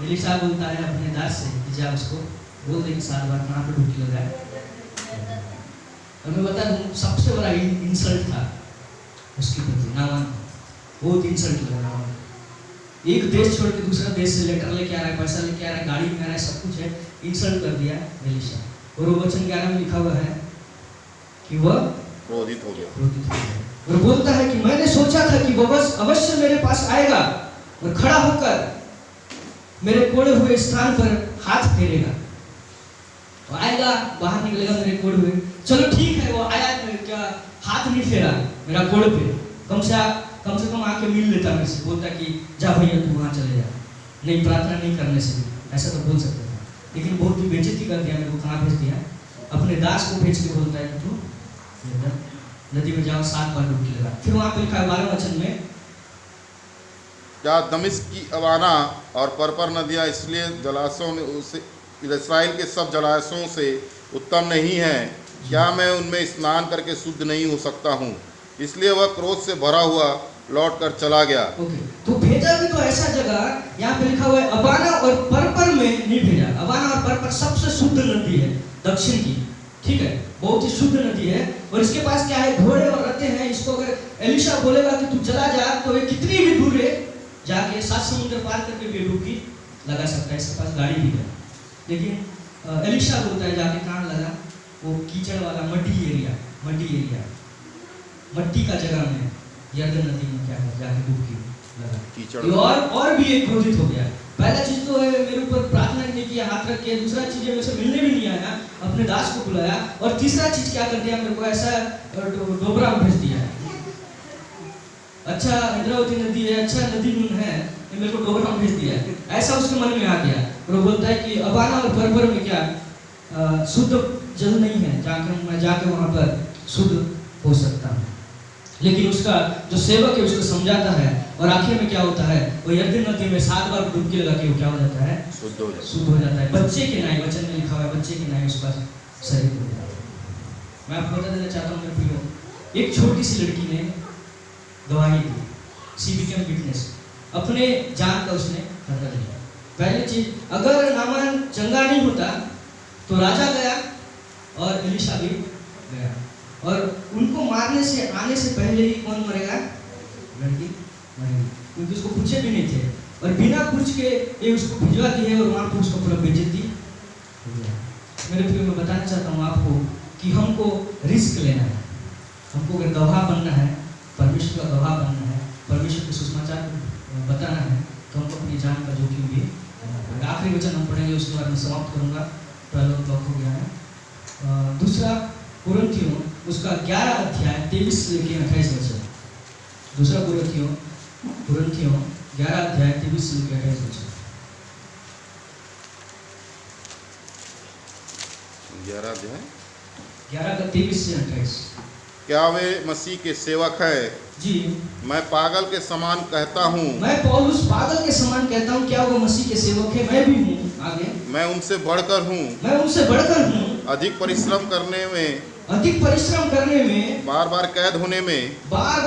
एलीशा बोलता है अपने दास से कि जा उसको बोल दे कि 7 बार कहाँ पे डुबकी लगाए। और मैं बता दूं सबसे बड़ा इंसल्ट था उसके प्रति नामान, बहुत इंसल्ट लगा नामान। एक देश छोड़ के दूसरा देश से लेटर लेके आ रहा है, पैसा लेके आ रहा है, गाड़ी में आ रहा है, सब कुछ है, इंसल्ट कर दिया एलीशा। और वो वचन 11 में लिखा हुआ है कि वह
क्रोधित हो गया
और बोलता है कि मैंने सोचा था कि वह अवश्य मेरे पास आएगा और खड़ा होकर मेरे कोड़े हुए स्थान पर हाथ फेरेगा, तो आएगा बाहर निकलेगा मेरे कोड़े हुए, चलो ठीक है वो आया, क्या हाथ नहीं फेरा मेरा कोड़े पे, कम से कम आके मिल लेता मेरे से, बोलता कि जा भैया तू वहाँ चले जा, नहीं प्रार्थना नहीं करने से भी, ऐसा तो बोल सकता था। लेकिन बहुत ही बेइज्जती कर दिया, मेरे को कहाँ भेज दिया, अपने दास को भेज के बोलता है कि तू नदी में जाओ 7 बार डुबकी लगा। फिर वहाँ पे लिखा है 12वें वचन में,
क्या दमिश्क की अवाना और परपर नदियाँ इसलिए जलाशयों में उसे इस्राएल के सब जलाशयों से उत्तम नहीं है, क्या मैं उनमें स्नान करके शुद्ध नहीं हो सकता हूँ? इसलिए वह क्रोध से भरा हुआ लौट कर चला गया।
ओके, तो भेजा भी तो ऐसा जगह, यहाँ पे लिखा हुआ है अबाना और परपर में नहीं भेजा। अबाना और परपर सबसे शुद्ध नदी है दक्षिण की, ठीक है, बहुत ही शुद्ध नदी है, और इसके पास क्या है, घोड़े और रथे हैं। इसको अगर एलीशा बोलेगा कि तू चला जा, तो ये कितनी भी दूर है जाके 7 समुद्र पार करके भी डुबकी लगा सकता है, इसके पास गाड़ी भी है। लेकिन एलीशा बोलता है जाके कहाँ लगा, वो कीचड़ वाला मड्डी एरिया, मट्टी का जगह में यरदन नदी में क्या है जाके डुबकी लगा। कीचड़ और भी एक क्रोधित हो गया। पहला चीज तो है मेरे ऊपर प्रार्थना नहीं किया, हाथ रख के, दूसरा चीज है मेरे से मिलने भी नहीं आया, अपने दास को बुलाया, और तीसरा चीज क्या कर दिया, मेरे को ऐसा डोबरा भेज दिया। अच्छा इंद्रावती नदी है, अच्छा नदी है, मेरे को डोबरा भेज दिया, ऐसा उसके मन में आ गया। और वो बोलता है कि अबाना और परपर में क्या शुद्ध जल नहीं है, जाकर मैं जाके वहाँ पर शुद्ध हो सकता हूँ। लेकिन उसका जो सेवक है उसको समझाता है, और आखिर में क्या होता है, वो यरदन नदी में 7 बार डुबकी लगा के वो क्या हो जाता है, शुद्ध हो जाता है। बच्चे के नाई, वचन में लिखा हुआ है बच्चे के नाई उसका शरीर हो जाता है। मैं आपको बता देना चाहता हूँ मेरे प्रियो, एक छोटी सी लड़की ने गवाही दी, शी बिकेम विटनेस, अपने जान का उसने खतरा लिया। पहली चीज, अगर नामान चंगा नहीं होता तो राजा गया और एलीशा भी गया, और उनको मारने से आने से पहले ही कौन मरेगा, लड़की मरेगी, क्योंकि उसको पूछे भी नहीं थे, और बिना पूछ के ये उसको भिजवा दी है, और वहाँ पर उसको पूरा बेइज्जती हो गया। मेरे प्रियो मैं बताना चाहता हूँ आपको कि हमको रिस्क लेना है, हमको अगर गवाह बनना है, परमेश्वर का गवाह बनना है, परमेश्वर के सुसमाचार बताना है, तो हमको अपनी जान का जोखिम भी। आखिरी वचन हम पढ़ेंगे, उसके बाद मैं समाप्त करूँगा, 12 ब्लॉक हो गया है। दूसरा कुरिन्थियों उसका 11 अध्याय 23 से 28 वचन, दूसरा कुरिन्थियों 11 अध्याय 23 से 28 वचन।
11 अध्याय
11 का 23 से 28।
क्या वे मसीह के सेवक हैं?
जी,
मैं पागल के समान कहता हूँ,
मैं पौलुस पागल के समान कहता हूँ, क्या वो मसीह के सेवक है? मैं भी हूँ। आगे, मैं
उनसे बढ़कर हूँ,
अधिक परिश्रम करने में,
बार बार कैद होने में,
बार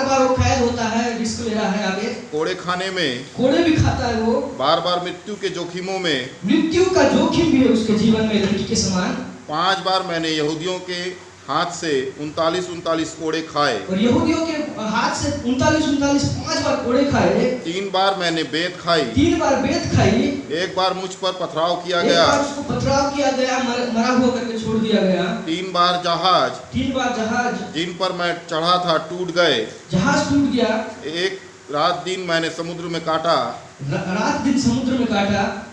बार वो कैद होता है, रिस्क ले रहा है। आगे,
कोड़े खाने में,
कोड़े भी खाता है वो,
बार बार मृत्यु के जोखिमों में,
मृत्यु का जोखिम भी है उसके जीवन में लड़की के समान।
5 बार मैंने यहूदियों के हाथ से 39 कोड़े खाए,
और यहूदियों के हाथ से 39 5 बार कोड़े खाए।
3 बार मैंने बेत खाई,
3 बार बेत खाई।
1 बार मुझ पर पथराव किया
गया, उसको पथराव किया गया, मरा हुआ करके छोड़ दिया गया।
3 बार जहाज जिन पर मैं चढ़ा था टूट गए,
जहाज टूट गया।
1 रात दिन मैंने समुद्र में काटा,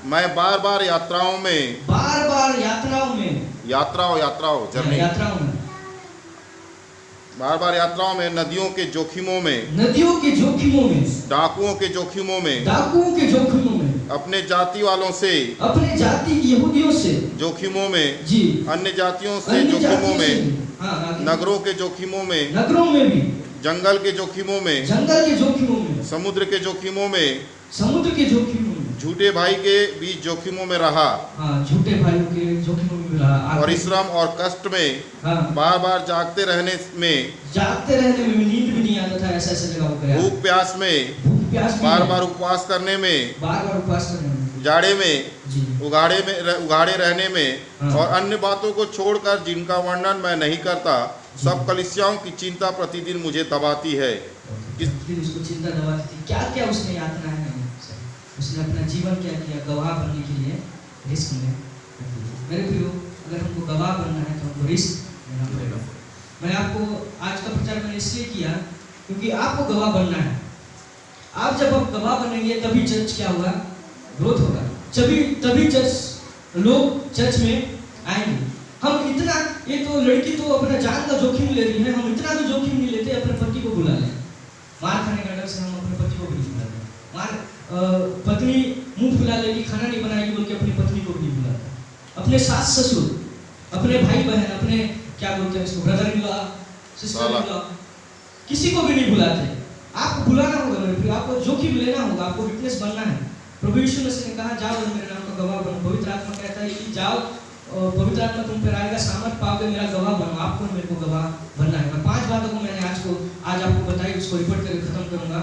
मैं बार बार यात्राओं में, बार बार यात्राओं में, नदियों के जोखिमों में, डाकुओं के जोखिमों में, अपने जाति वालों से,
अपने जाति के यहूदियों से
जोखिमों में,
जी,
अन्य जातियों से जोखिमों में, नगरों के जोखिमों में,
नगरों में भी,
जंगल के जोखिमों में,
जंगल के जोखिमों में,
समुद्र के जोखिमों में,
समुद्र के जोखिमों में,
झूठे भाई के बीच जोखिमों में रहा,
झूठे भाइयों के जोखिमों में रहा,
और श्रम और कष्ट में, बार बार जागते रहने में,
नींद भी नहीं आता था, ऐसा जगह हो गया,
भूख प्यास में, बार बार उपवास करने में, जाड़े में, उगाड़े रहने में, और अन्य बातों को छोड़कर जिनका वर्णन मैं नहीं करता, सब कलीसियाओं की चिंता प्रतिदिन मुझे दबाती है।
उसको चिंता दबाती थी। क्या क्या उसने यातना है, उसने अपना जीवन क्या किया गवाह बनने के लिए रिस्क में। मेरे प्रियो, अगर हमको गवाह बनना है तो हमको रिस्क लेना पड़ेगा। मैं आपको आज का प्रचार मैंने इसलिए किया क्योंकि आपको गवाह बनना है। आप जब आप गवाह बनेंगे तभी चर्च क्या होगा, ग्रोथ होगा, तभी चर्च लोग चर्च में आएंगे। हम इतना, ये तो लड़की तो अपना जान का जोखिम ले रही है, हम इतना तो जोखिम नहीं लेते अपने पति को बुला लें। मार खाने का डर से हम अपने पति को भी नहीं बुलाते। पत्नी मुंह फुला लेगी, खाना नहीं बनाएगी बोल के अपनी पत्नी को भी बुलाता। अपने सास ससुर, अपने भाई बहन, अपने क्या बोलते हैं इसको, brother in law, sister in law, किसी को भी नहीं बुलाते। आपको बुलाना होगा मेरे प्रिय, आपको जोखिम लेना होगा, आपको विटनेस बनना है। प्रभु यीशु मसीह ने कहा जाओ और मेरे नाम का गवाह बनो। पवित्र आत्मा कहता है कि जाओ, पवित्र आत्मा तुम पर आएगा, सामर्थ पाओगे, मेरा गवाह बनो। आपको मेरे को गवाह बनना है। मैं 5 बातों को मैंने आज आपको बताई, उसको रिपोर्ट करके खत्म करूंगा।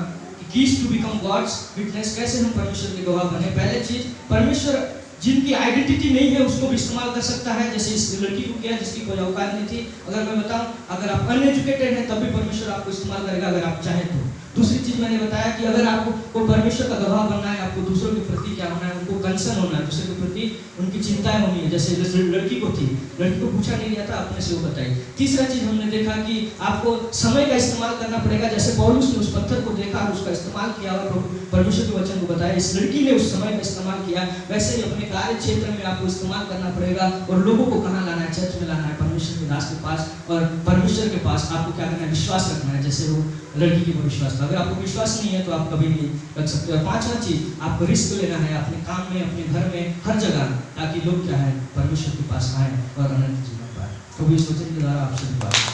Keys to become God's witness, कैसे हम परमेश्वर के गवाह बने। पहले चीज, परमेश्वर जिनकी आइडेंटिटी नहीं है उसको भी इस्तेमाल कर सकता है, जैसे इस लड़की को किया जिसकी कोई औकात नहीं थी। अगर मैं बताऊं, अगर आप अनएजुकेटेड हैं तब भी परमेश्वर आपको इस्तेमाल करेगा अगर आप चाहें तो। दूसरी चीज मैंने बताया कि अगर आपको परमेश्वर का गवाह बनना है, आपको दूसरों के प्रति क्या होना है, उनको कंसर्न होना है, दूसरे के प्रति उनकी चिंताएं होनी है। जैसे लड़की को थी, लड़की को पूछा नहीं गया था, अपने से वो बताई। तीसरा चीज हमने देखा कि आपको समय का इस्तेमाल करना पड़ेगा। जैसे पौलुस ने उस पत्थर को देखा और उसका इस्तेमाल किया और परमेश्वर के वचन को बताया, इस लड़की ने उस समय का इस्तेमाल किया। वैसे ही अपने कार्य क्षेत्र में आपको इस्तेमाल करना पड़ेगा और लोगों को कहाँ लाना है, चर्च में लाना है, परमेश्वर के दास के पास। और परमेश्वर के पास आपको क्या करना है, विश्वास रखना है, जैसे वो लड़की के विश्वास था। अगर आपको विश्वास नहीं है तो आप कभी नहीं रख सकते। और 5वां चीज, आपको रिस्क लेना है अपने काम में, अपने घर में, हर जगह, ताकि लोग क्या है, परमेश्वर के पास आए और अनंत जीवन पाए। तो इस वचन के द्वारा आपसे बात